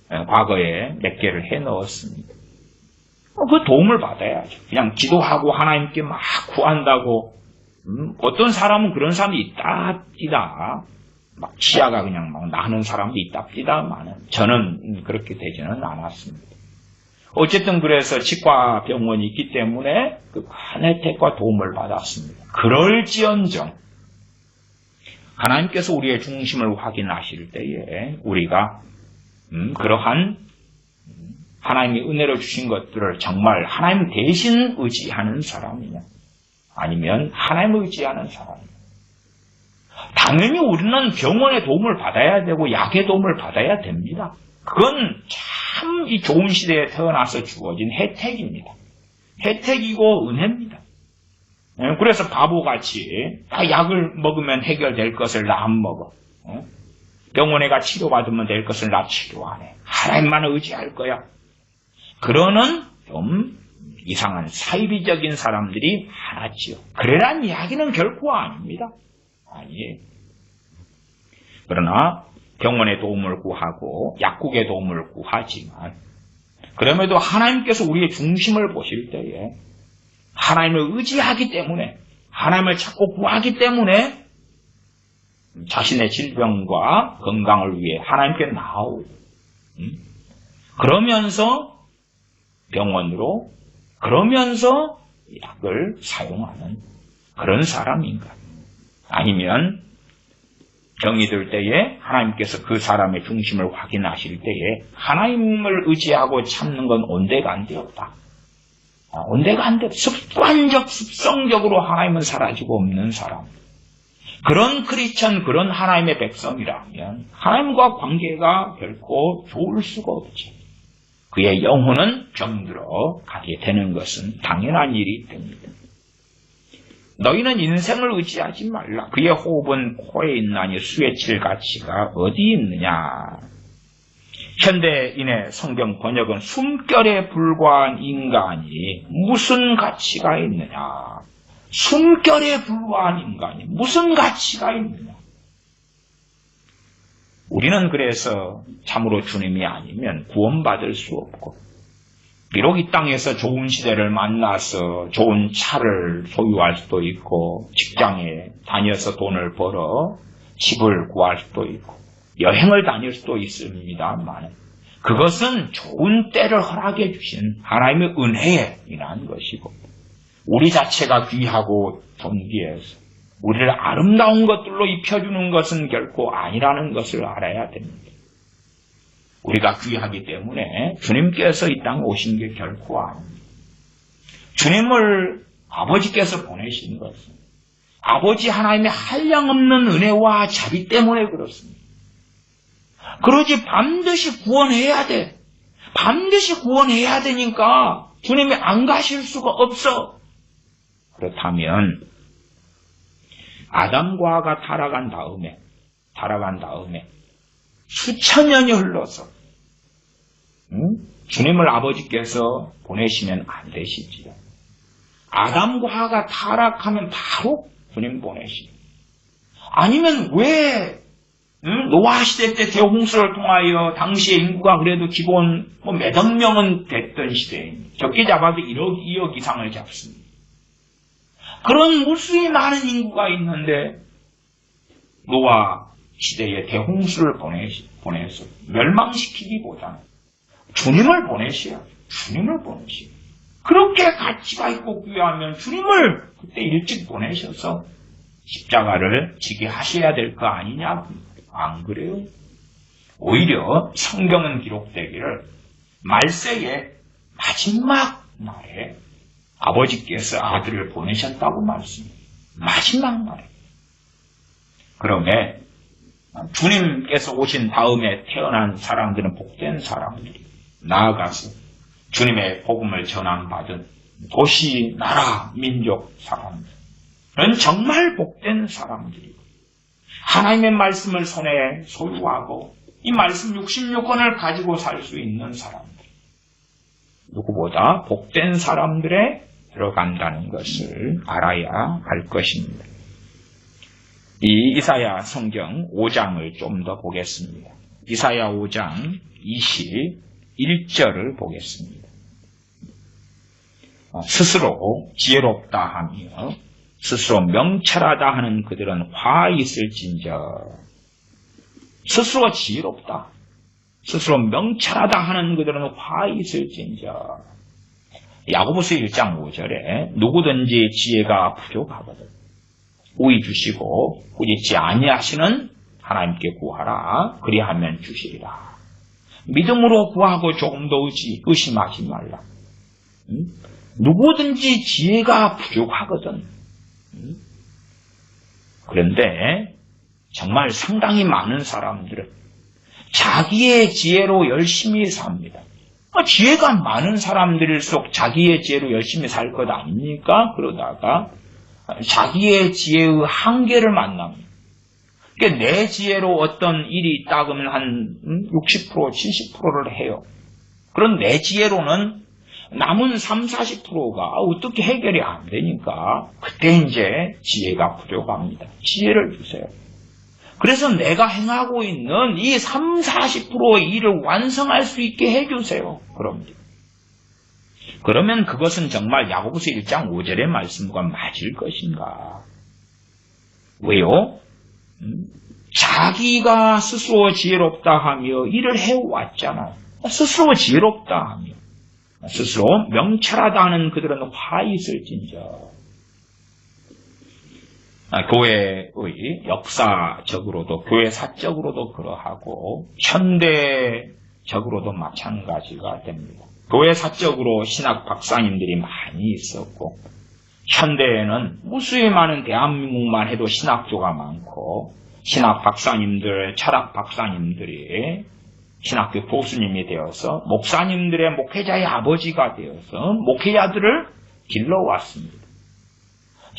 Speaker 1: 과거에 몇 개를 해 넣었습니다. 그 도움을 받아야죠. 그냥 기도하고 하나님께 막 구한다고 어떤 사람은 그런 사람이 있답니다. 막 치아가 그냥 막 나는 사람도 있답니다만은 저는 그렇게 되지는 않았습니다. 어쨌든 그래서 치과 병원이 있기 때문에 그 큰 혜택과 도움을 받았습니다. 그럴지언정 하나님께서 우리의 중심을 확인하실 때에 우리가 그러한 하나님이 은혜로 주신 것들을 정말 하나님 대신 의지하는 사람이냐 아니면 하나님을 의지하는 사람이냐. 당연히 우리는 병원의 도움을 받아야 되고 약의 도움을 받아야 됩니다. 그건 참 이 좋은 시대에 태어나서 주어진 혜택입니다. 혜택이고 은혜입니다. 그래서 바보같이 약을 먹으면 해결될 것을 나 안 먹어. 병원에 가 치료받으면 될 것을 나 치료 안 해. 하나님만 의지할 거야. 그러는 좀 이상한 사이비적인 사람들이 많았지요. 그래란 이야기는 결코 아닙니다. 아니에요. 그러나 병원의 도움을 구하고 약국의 도움을 구하지만 그럼에도 하나님께서 우리의 중심을 보실 때에 하나님을 의지하기 때문에 하나님을 찾고 구하기 때문에 자신의 질병과 건강을 위해 하나님께 나오고 그러면서 병원으로 그러면서 약을 사용하는 그런 사람인가 아니면 병이 들 때에 하나님께서 그 사람의 중심을 확인하실 때에 하나님을 의지하고 참는 건 온데간데 없다. 온데간데 습성적으로 하나님은 사라지고 없는 사람. 그런 크리스천, 그런 하나님의 백성이라면 하나님과 관계가 결코 좋을 수가 없지. 그의 영혼은 병들어 가게 되는 것은 당연한 일이 됩니다. 너희는 인생을 의지하지 말라. 그의 호흡은 코에 있나니 수에 칠 가치가 어디 있느냐. 현대인의 성경 번역은 숨결에 불과한 인간이 무슨 가치가 있느냐. 숨결에 불과한 인간이 무슨 가치가 있느냐. 우리는 그래서 참으로 주님이 아니면 구원받을 수 없고 비록 이 땅에서 좋은 시대를 만나서 좋은 차를 소유할 수도 있고 직장에 다녀서 돈을 벌어 집을 구할 수도 있고 여행을 다닐 수도 있습니다만 그것은 좋은 때를 허락해 주신 하나님의 은혜에 인한 것이고 우리 자체가 귀하고 존귀해서 우리를 아름다운 것들로 입혀주는 것은 결코 아니라는 것을 알아야 됩니다. 우리가 귀하기 때문에 주님께서 이 땅에 오신 게 결코 아닙니다. 주님을 아버지께서 보내신 것은 아버지 하나님의 한량없는 은혜와 자비 때문에 그렇습니다. 그러지 반드시 구원해야 돼. 반드시 구원해야 되니까 주님이 안 가실 수가 없어. 그렇다면 아담과 하가 타락한 다음에 수천 년이 흘러서 주님을 아버지께서 보내시면 안 되시지요. 아담과 하가 타락하면 바로 주님 보내시죠. 아니면 왜 노아 시대 때 대홍수를 통하여 당시의 인구가 그래도 기본 몇억 명은 됐던 시대에 적게 잡아도 1억, 2억 이상을 잡습니다. 그런 무수히 많은 인구가 있는데 노아 시대에 대홍수를 보내서 멸망시키기보다는 주님을 보내셔야 주님을 보내시고 그렇게 가치가 있고 귀하면 주님을 그때 일찍 보내셔서 십자가를 지게 하셔야 될 거 아니냐? 안 그래요? 오히려 성경은 기록되기를 말세의 마지막 날에 아버지께서 아들을 보내셨다고 말씀해요. 마지막 날에. 그러면 주님께서 오신 다음에 태어난 사람들은 복된 사람들이 나아가서 주님의 복음을 전함받은 도시, 나라, 민족 사람들은 정말 복된 사람들이고 하나님의 말씀을 손에 소유하고 이 말씀 66권을 가지고 살 수 있는 사람들, 누구보다 복된 사람들에 들어간다는 것을 알아야 할 것입니다. 이 이사야 성경 5장을 좀 더 보겠습니다. 이사야 5장 21절을 보겠습니다. 스스로 지혜롭다 하며 스스로 명철하다 하는 그들은 화 있을진저. 스스로 지혜롭다, 스스로 명철하다 하는 그들은 화 있을진저. 야고보서 1장 5절에 누구든지 지혜가 부족하거든 우이 주시고 꾸짖지 아니하시는 하나님께 구하라. 그리하면 주시리라. 믿음으로 구하고 조금도 의심하지 말라. 누구든지 지혜가 부족하거든. 그런데 정말 상당히 많은 사람들은 자기의 지혜로 열심히 삽니다. 지혜가 많은 사람들일수록 자기의 지혜로 열심히 살 것 아닙니까? 그러다가 자기의 지혜의 한계를 만납니다. 그러니까 내 지혜로 어떤 일이 있다 그러면 한 60%, 70%를 해요. 그런 내 지혜로는 남은 30, 40%가 어떻게 해결이 안 되니까 그때 이제 지혜가 부족합니다. 지혜를 주세요. 그래서 내가 행하고 있는 이 30, 40%의 일을 완성할 수 있게 해주세요. 그러면 그것은 정말 야고보서 1장 5절의 말씀과 맞을 것인가? 왜요? 자기가 스스로 지혜롭다 하며 일을 해왔잖아요. 스스로 지혜롭다 하며 스스로 명철하다 하는 그들은 화 있을진저. 교회의 역사적으로도 교회사적으로도 그러하고 현대적으로도 마찬가지가 됩니다. 교회사적으로 신학 박사님들이 많이 있었고 현대에는 무수히 많은 대한민국만 해도 신학교가 많고 신학 박사님들, 철학 박사님들이 신학교 교수님이 되어서 목사님들의 목회자의 아버지가 되어서 목회자들을 길러왔습니다.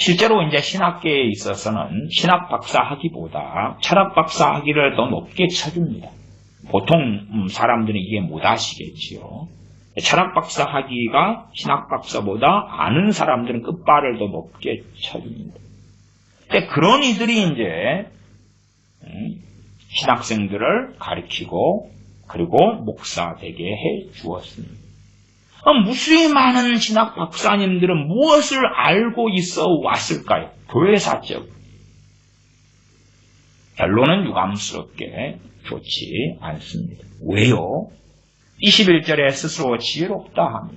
Speaker 1: 실제로 이제 신학계에 있어서는 신학 박사 학위보다 철학 박사 학위를 더 높게 쳐줍니다. 보통 사람들은 이게 못 아시겠지요. 철학 박사 학위가 신학 박사보다 아는 사람들은 끝발을 더 높게 쳐줍니다. 근데 그런 이들이 이제 신학생들을 가르치고 그리고 목사 되게 해 주었습니다. 무수히 많은 신학 박사님들은 무엇을 알고 있어 왔을까요? 교회사적. 결론은 유감스럽게 좋지 않습니다. 왜요? 21절에 스스로 지혜롭다 하며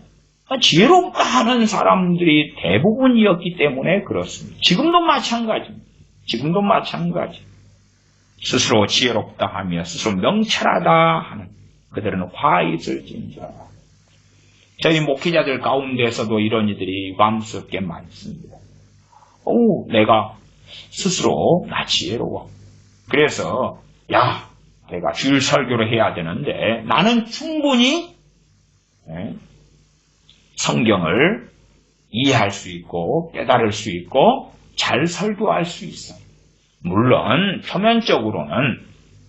Speaker 1: 지혜롭다 하는 사람들이 대부분이었기 때문에 그렇습니다. 지금도 마찬가지입니다. 지금도 마찬가지. 스스로 지혜롭다 하며 스스로 명철하다 하는 그들은 화 있을진저. 저희 목회자들 가운데서도 이런 이들이 유감스럽게 많습니다. 내가 스스로 나 지혜로워. 그래서 내가 주일 설교를 해야 되는데 나는 충분히 성경을 이해할 수 있고 깨달을 수 있고 잘 설교할 수 있어요. 물론 표면적으로는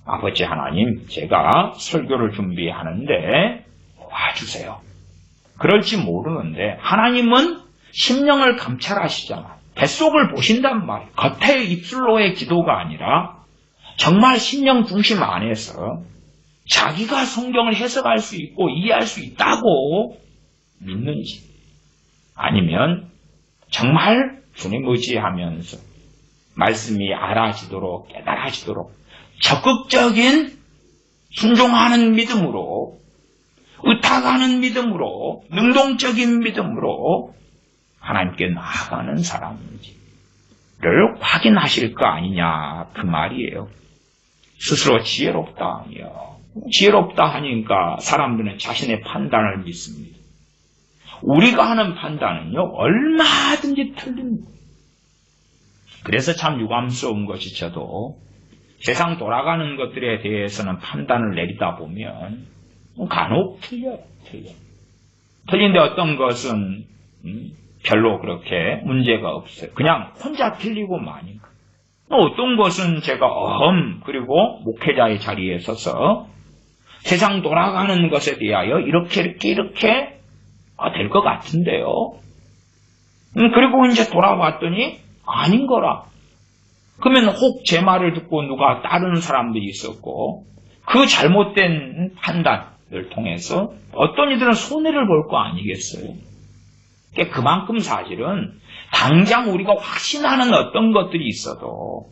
Speaker 1: 아버지 하나님 제가 설교를 준비하는데 도와주세요. 그럴지 모르는데 하나님은 심령을 감찰하시잖아요. 뱃속을 보신단 말이에요. 겉의 입술로의 기도가 아니라 정말 심령 중심 안에서 자기가 성경을 해석할 수 있고 이해할 수 있다고 믿는지 아니면 정말 주님 의지하면서 말씀이 알아지도록 깨달아지도록 적극적인 순종하는 믿음으로 의탁하는 믿음으로 능동적인 믿음으로 하나님께 나아가는 사람인지를 확인하실 거 아니냐 그 말이에요. 스스로 지혜롭다 하며 지혜롭다 하니까 사람들은 자신의 판단을 믿습니다. 우리가 하는 판단은요 얼마든지 틀립니다. 그래서 참 유감스러운 것이 저도 세상 돌아가는 것들에 대해서는 판단을 내리다 보면 간혹 틀려요. 틀린데 어떤 것은 별로 그렇게 문제가 없어요. 그냥 혼자 틀리고 마니까. 어떤 것은 제가 그리고 목회자의 자리에 서서 세상 돌아가는 것에 대하여 이렇게 될 것 같은데요. 그리고 이제 돌아왔더니 아닌 거라. 그러면 혹 제 말을 듣고 누가 따르는 사람들이 있었고 그 잘못된 판단을 통해서 어떤 이들은 손해를 볼 거 아니겠어요. 그만큼 사실은 당장 우리가 확신하는 어떤 것들이 있어도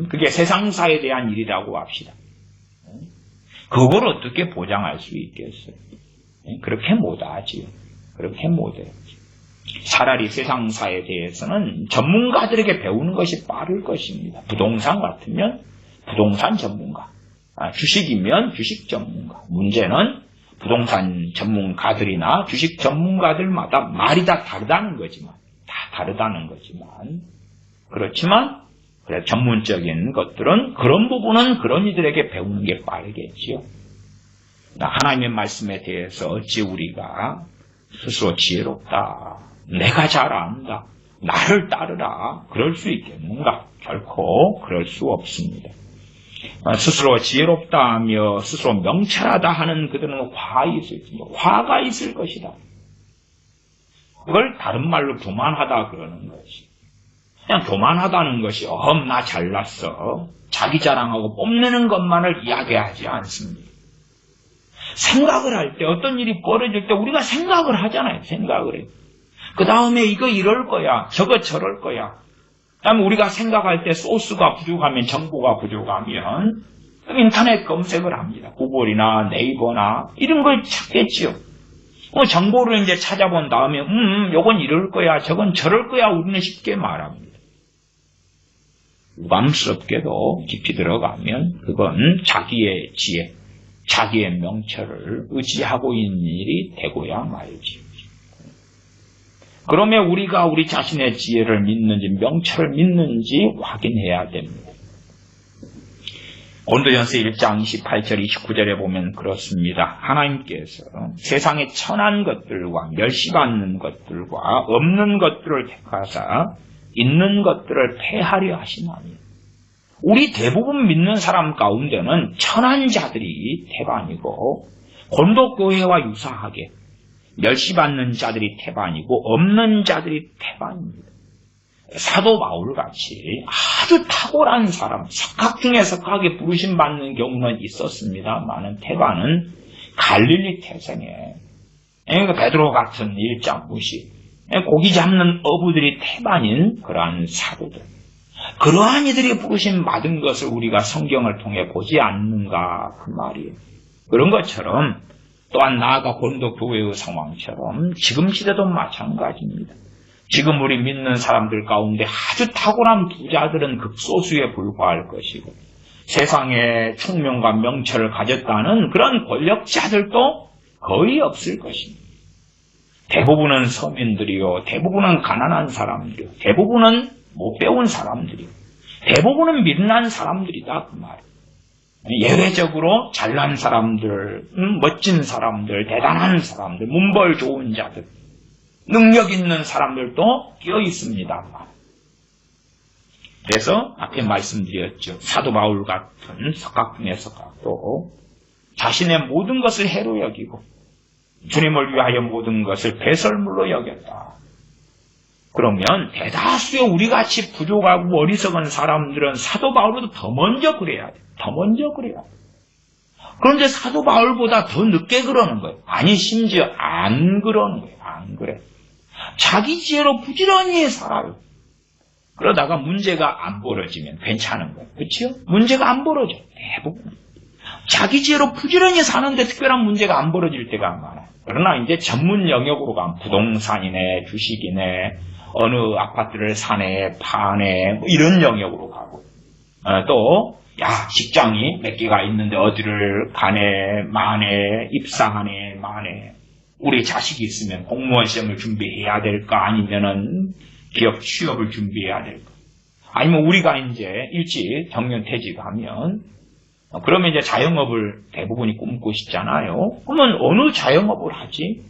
Speaker 1: 그게 세상사에 대한 일이라고 합시다. 그걸 어떻게 보장할 수 있겠어요? 그렇게 못하지요. 그렇게 못해요. 차라리 세상사에 대해서는 전문가들에게 배우는 것이 빠를 것입니다. 부동산 같으면 부동산 전문가, 주식이면 주식 전문가. 문제는 부동산 전문가들이나 주식 전문가들마다 말이 다 다르다는 거지만, 그렇지만 그래, 전문적인 것들은 그런 부분은 그런 이들에게 배우는 게 빠르겠지요. 하나님의 말씀에 대해서 어찌 우리가 스스로 지혜롭다, 내가 잘 안다, 나를 따르라 그럴 수 있겠는가? 결코 그럴 수 없습니다. 스스로 지혜롭다 하며 스스로 명철하다 하는 그들은 화가 있을 것이다. 그걸 다른 말로 교만하다 그러는 것이. 그냥 교만하다는 것이 나 잘났어, 자기 자랑하고 뽐내는 것만을 이야기하지 않습니다. 생각을 할 때, 어떤 일이 벌어질 때 우리가 생각을 하잖아요. 생각을 해요. 그 다음에 이거 이럴 거야, 저거 저럴 거야. 그다음에 우리가 생각할 때 소스가 부족하면, 정보가 부족하면 인터넷 검색을 합니다. 구글이나 네이버나 이런 걸 찾겠지요. 정보를 이제 찾아본 다음에 요건 이럴 거야, 저건 저럴 거야 우리는 쉽게 말합니다. 유감스럽게도 깊이 들어가면 그건 자기의 지혜, 자기의 명철을 의지하고 있는 일이 되고야 말지. 그러면 우리가 우리 자신의 지혜를 믿는지 명철을 믿는지 확인해야 됩니다. 고린도전서 1장 28절 29절에 보면 그렇습니다. 하나님께서 세상의 천한 것들과 멸시받는 것들과 없는 것들을 택하사 있는 것들을 폐하려 하시나니, 우리 대부분 믿는 사람 가운데는 천한 자들이 태반이고 고린도 교회와 유사하게 멸시받는 자들이 태반이고 없는 자들이 태반입니다. 사도 바울같이 아주 탁월한 사람, 석학 중에 석학에 부르심받는 경우는 있었습니다만 태반은 갈릴리 태생에 베드로 같은 일장 무시, 고기 잡는 어부들이 태반인 그러한 사도들, 그러한 이들이 부르심 받은 것을 우리가 성경을 통해 보지 않는가 그 말이에요. 그런 것처럼 또한 나아가 고린도 교회의 상황처럼 지금 시대도 마찬가지입니다. 지금 우리 믿는 사람들 가운데 아주 탁월한 부자들은 극소수에 불과할 것이고 세상에 총명과 명철을 가졌다는 그런 권력자들도 거의 없을 것입니다. 대부분은 서민들이요, 대부분은 가난한 사람들이요, 대부분은 못 배운 사람들이요, 대부분은 민난 사람들이다 그 말이에요. 예외적으로 잘난 사람들, 멋진 사람들, 대단한 사람들, 문벌 좋은 자들, 능력 있는 사람들도 끼어 있습니다. 그래서 앞에 말씀드렸죠. 사도 바울 같은 석학 중의 석학도 자신의 모든 것을 해로 여기고 주님을 위하여 모든 것을 배설물로 여겼다. 그러면 대다수의 우리같이 부족하고 어리석은 사람들은 사도 바울보다 더 먼저 그래야 돼. 더 먼저 그래야 돼. 그런데 사도 바울보다 더 늦게 그러는 거예요. 아니 심지어 안 그러는 거예요. 안 그래. 자기 지혜로 부지런히 살아요. 그러다가 문제가 안 벌어지면 괜찮은 거예요. 그렇죠? 문제가 안 벌어져. 대부분. 자기 지혜로 부지런히 사는데 특별한 문제가 안 벌어질 때가 많아요. 그러나 이제 전문 영역으로 가면 부동산이네, 주식이네, 어느 아파트를 사네, 파네, 뭐 이런 영역으로 가고, 또 직장이 몇 개가 있는데 어디를 가네, 마네, 입사하네, 마네. 우리 자식이 있으면 공무원 시험을 준비해야 될까? 아니면은 기업 취업을 준비해야 될까? 아니면 우리가 이제 일찍 정년퇴직하면, 그러면 이제 자영업을 대부분이 꿈꾸고 싶잖아요. 그러면 어느 자영업을 하지?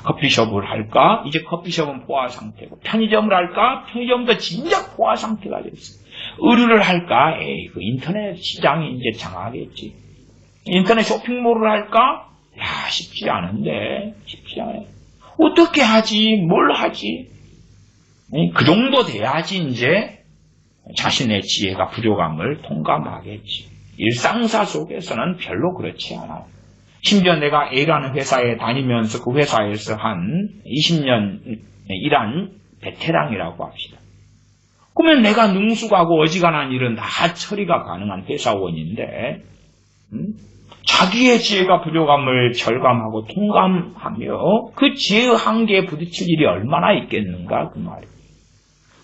Speaker 1: 커피숍을 할까? 이제 커피숍은 포화 상태고, 편의점을 할까? 편의점도 진작 포화 상태가 됐어. 의류를 할까? 에이, 그 인터넷 시장이 이제 장하겠지. 인터넷 쇼핑몰을 할까? 야, 쉽지 않은데. 쉽지 않아. 어떻게 하지? 뭘 하지? 그 정도 돼야지 이제 자신의 지혜가 부족함을 통감하겠지. 일상사 속에서는 별로 그렇지 않아요. 심지어 내가 A라는 회사에 다니면서 그 회사에서 한 20년 일한 베테랑이라고 합시다. 그러면 내가 능숙하고 어지간한 일은 다 처리가 가능한 회사원인데 자기의 지혜가 부족함을 절감하고 통감하며 그 지혜의 한계에 부딪힐 일이 얼마나 있겠는가 그 말이에요.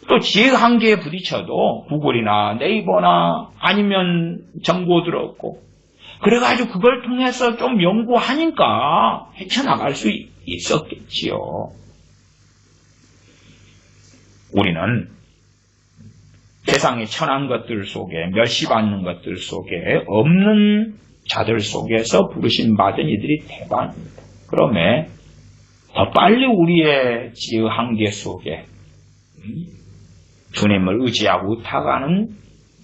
Speaker 1: 또 지혜의 한계에 부딪혀도 구글이나 네이버나 아니면 정보들 얻고 그래가지고 그걸 통해서 좀 연구하니까 헤쳐나갈 수 있었겠지요. 우리는 세상의 천한 것들 속에 멸시받는 것들 속에 없는 자들 속에서 부르심 받은 이들이 대반입니다. 그러면 더 빨리 우리의 지혜의 한계 속에 주님을 의지하고 의탁하는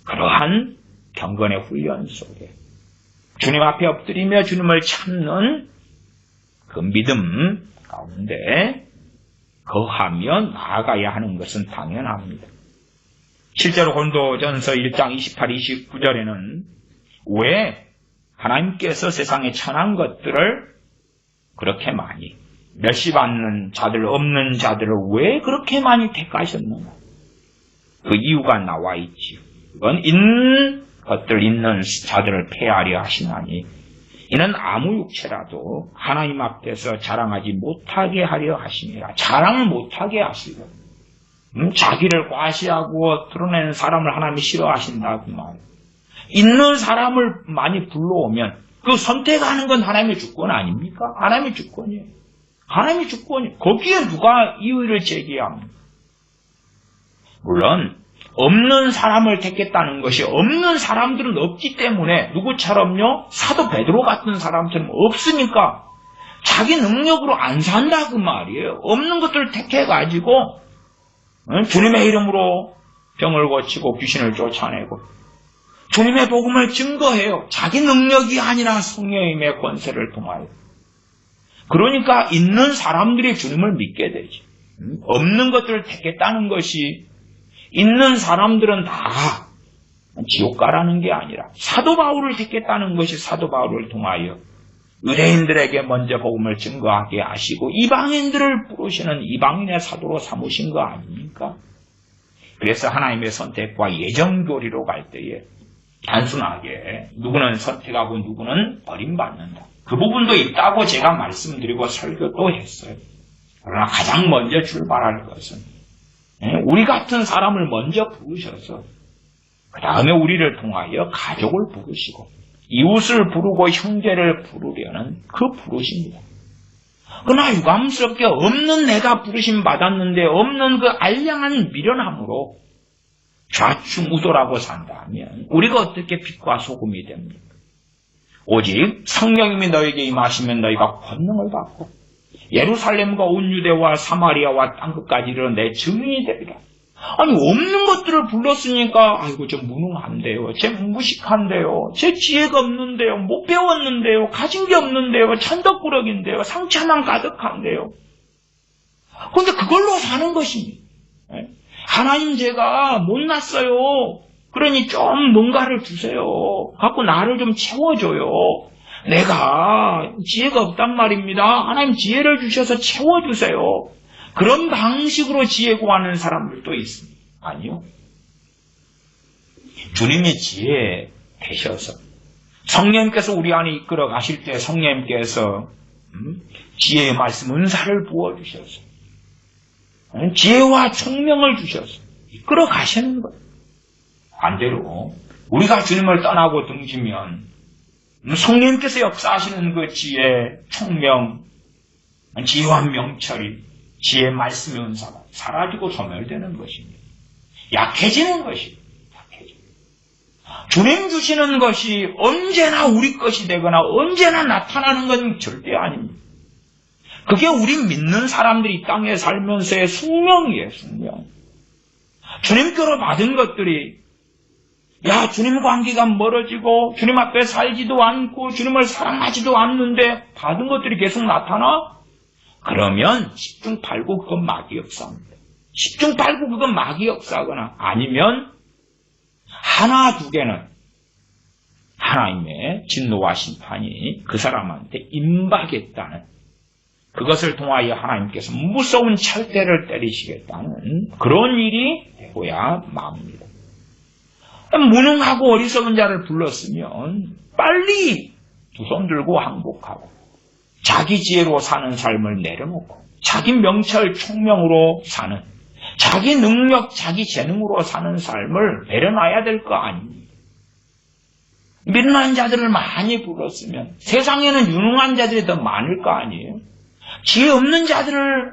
Speaker 1: 그러한 경건의 훈련 속에 주님 앞에 엎드리며 주님을 찾는 그 믿음 가운데 거하며 나아가야 하는 것은 당연합니다. 실제로 고린도전서 1장 28, 29절에는 왜 하나님께서 세상의 천한 것들을 그렇게 많이 멸시받는 자들, 없는 자들을 왜 그렇게 많이 택하셨는가? 그 이유가 나와 있지요. 그건 있는 것들, 있는 자들을 폐하려 하시나니 이는 아무 육체라도 하나님 앞에서 자랑하지 못하게 하려 하시니라. 자랑을 못하게 하시고 자기를 과시하고 드러내는 사람을 하나님이 싫어하신다 그 말. 있는 사람을 많이 불러오면 그 선택하는 건 하나님의 주권 아닙니까? 하나님의 주권이에요. 하나님의 주권이에요. 거기에 누가 이의를 제기합니까? 물론 없는 사람을 택했다는 것이 없는 사람들은 없기 때문에 누구처럼요? 사도 베드로 같은 사람처럼 없으니까 자기 능력으로 안 산다 그 말이에요. 없는 것들을 택해가지고 주님의 이름으로 병을 고치고 귀신을 쫓아내고 주님의 복음을 증거해요. 자기 능력이 아니라 성령님의 권세를 통하여. 그러니까 있는 사람들이 주님을 믿게 되지. 없는 것들을 택했다는 것이 있는 사람들은 다 지옥 가라는 게 아니라 사도 바울을 택했다는 것이 사도 바울을 통하여 의뢰인들에게 먼저 복음을 증거하게 하시고 이방인들을 부르시는 이방인의 사도로 삼으신 거 아닙니까? 그래서 하나님의 선택과 예정교리로 갈 때에 단순하게 누구는 선택하고 누구는 버림받는다. 그 부분도 있다고 제가 말씀드리고 설교도 했어요. 그러나 가장 먼저 출발할 것은 우리 같은 사람을 먼저 부르셔서 그 다음에 우리를 통하여 가족을 부르시고 이웃을 부르고 형제를 부르려는 그 부르심입니다. 그러나 유감스럽게 없는 내가 부르심 받았는데 없는 그 알량한 미련함으로 좌충우돌하고 산다면 우리가 어떻게 빛과 소금이 됩니까? 오직 성령님이 너에게 임하시면 너희가 권능을 받고 예루살렘과 온 유대와 사마리아와 땅끝까지 이르러 내 증인이 되리라. 아니 없는 것들을 불렀으니까 아이고 저 무능한데요. 제 무식한데요. 제 지혜가 없는데요. 못 배웠는데요. 가진 게 없는데요. 천덕꾸러기인데요. 상처만 가득한데요. 그런데 그걸로 사는 것입니다. 하나님 제가 못났어요. 그러니 좀 뭔가를 주세요. 갖고 나를 좀 채워줘요. 내가 지혜가 없단 말입니다. 하나님 지혜를 주셔서 채워주세요. 그런 방식으로 지혜 구하는 사람들도 있습니다. 아니요. 주님이 지혜 되셔서 성령님께서 우리 안에 이끌어 가실 때 성령님께서 지혜의 말씀 은사를 부어주셔서 지혜와 총명을 주셔서 이끌어 가시는 거예요. 반대로 우리가 주님을 떠나고 등지면 성령님께서 역사하시는 그 지혜, 총명, 지혜와 명철이 지혜의 말씀의 은사가 사라지고 소멸되는 것입니다. 약해지는 것입니다. 주님 주시는 것이 언제나 우리 것이 되거나 언제나 나타나는 건 절대 아닙니다. 그게 우리 믿는 사람들이 이 땅에 살면서의 숙명이에요. 숙명. 주님께로 받은 것들이 야, 주님 관계가 멀어지고 주님 앞에 살지도 않고 주님을 사랑하지도 않는데 받은 것들이 계속 나타나? 그러면 10중 8구 그건 마귀 역사입니다. 10중 8구 그건 마귀 역사거나 아니면 하나 두 개는 하나님의 진노와 심판이 그 사람한테 임박했다는, 그것을 통하여 하나님께서 무서운 철대를 때리시겠다는 그런 일이 되고야 맙니다. 무능하고 어리석은 자를 불렀으면 빨리 두 손 들고 항복하고 자기 지혜로 사는 삶을 내려놓고 자기 명철 총명으로 사는, 자기 능력 자기 재능으로 사는 삶을 내려놔야 될 거 아닙니까? 미련한 자들을 많이 불렀으면 세상에는 유능한 자들이 더 많을 거 아니에요? 지혜 없는 자들을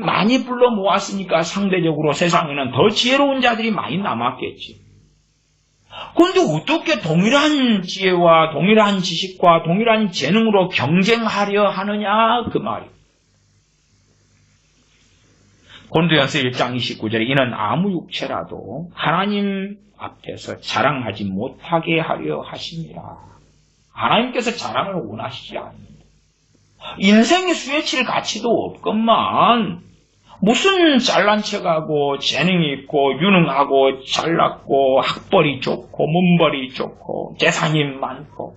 Speaker 1: 많이 불러 모았으니까 상대적으로 세상에는 더 지혜로운 자들이 많이 남았겠지. 그런데 어떻게 동일한 지혜와 동일한 지식과 동일한 재능으로 경쟁하려 하느냐 그 말이에요. 고린도전서 1장 29절에 이는 아무 육체라도 하나님 앞에서 자랑하지 못하게 하려 하심이라. 하나님께서 자랑을 원하시지 않습니다. 인생에 수혜칠 가치도 없건만 무슨 잘난 척하고 재능이 있고 유능하고 잘났고 학벌이 좋고 문벌이 좋고 재산이 많고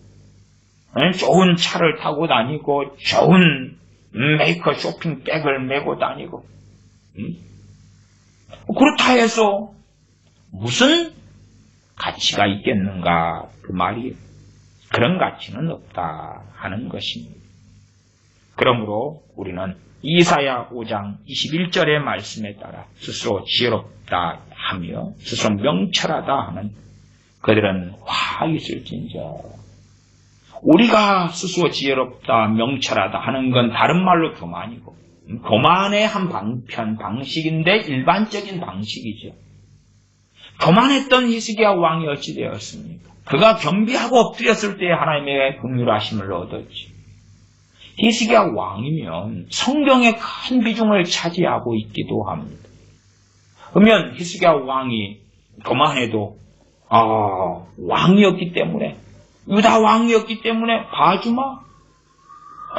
Speaker 1: 좋은 차를 타고 다니고 좋은 메이커 쇼핑백을 메고 다니고 그렇다 해서 무슨 가치가 있겠는가 그 말이에요. 그런 가치는 없다 하는 것입니다. 그러므로 우리는 이사야 5장 21절의 말씀에 따라 스스로 지혜롭다 하며 스스로 명철하다 하는 그들은 화 있을진저. 우리가 스스로 지혜롭다 명철하다 하는 건 다른 말로 교만이고, 교만의 한 방식인데 일반적인 방식이죠. 교만했던 히스기야 왕이 어찌 되었습니까? 그가 겸비하고 엎드렸을 때 하나님의 긍휼하심을 얻었지. 히스기야 왕이면 성경의 큰 비중을 차지하고 있기도 합니다. 그러면 히스기야 왕이 교만해도 왕이었기 때문에, 유다 왕이었기 때문에 봐주마.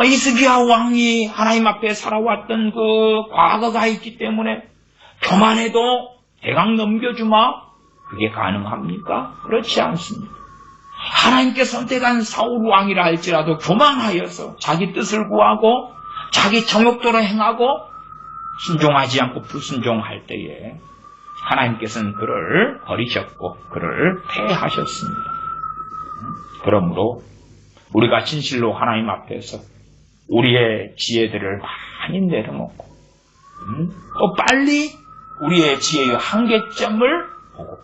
Speaker 1: 히스기야 왕이 하나님 앞에 살아왔던 그 과거가 있기 때문에 교만해도 대강 넘겨주마. 그게 가능합니까? 그렇지 않습니다. 하나님께 선택한 사울 왕이라 할지라도 교만하여서 자기 뜻을 구하고 자기 정욕대로 행하고 순종하지 않고 불순종할 때에 하나님께서는 그를 버리셨고 그를 폐하셨습니다. 그러므로 우리가 진실로 하나님 앞에서 우리의 지혜들을 많이 내려놓고 또 빨리 우리의 지혜의 한계점을 보고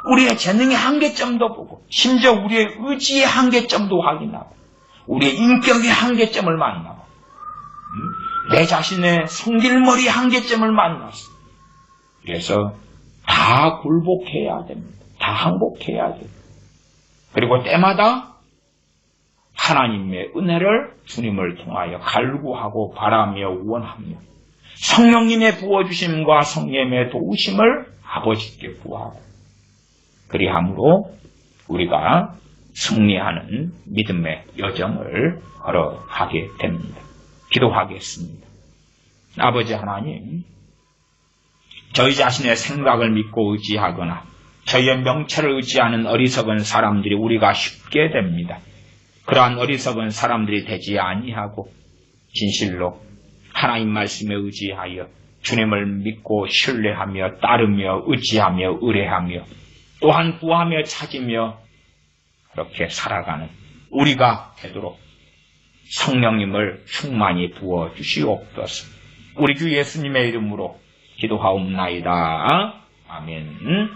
Speaker 1: 우리의 재능의 한계점도 보고 심지어 우리의 의지의 한계점도 확인하고 우리의 인격의 한계점을 만나고 내 자신의 성질머리 한계점을 만나서 그래서 다 굴복해야 됩니다. 다 항복해야 됩니다. 그리고 때마다 하나님의 은혜를 주님을 통하여 갈구하고 바라며 원하며 성령님의 부어주심과 성령님의 도우심을 아버지께 구하고 그리함으로 우리가 승리하는 믿음의 여정을 걸어가게 됩니다. 기도하겠습니다. 아버지 하나님, 저희 자신의 생각을 믿고 의지하거나 저희의 명철을 의지하는 어리석은 사람들이 우리가 쉽게 됩니다. 그러한 어리석은 사람들이 되지 아니하고 진실로 하나님 말씀에 의지하여 주님을 믿고 신뢰하며 따르며 의지하며 의뢰하며 또한 구하며 찾으며 그렇게 살아가는 우리가 되도록 성령님을 충만히 부어주시옵소서. 우리 주 예수님의 이름으로 기도하옵나이다. 아멘.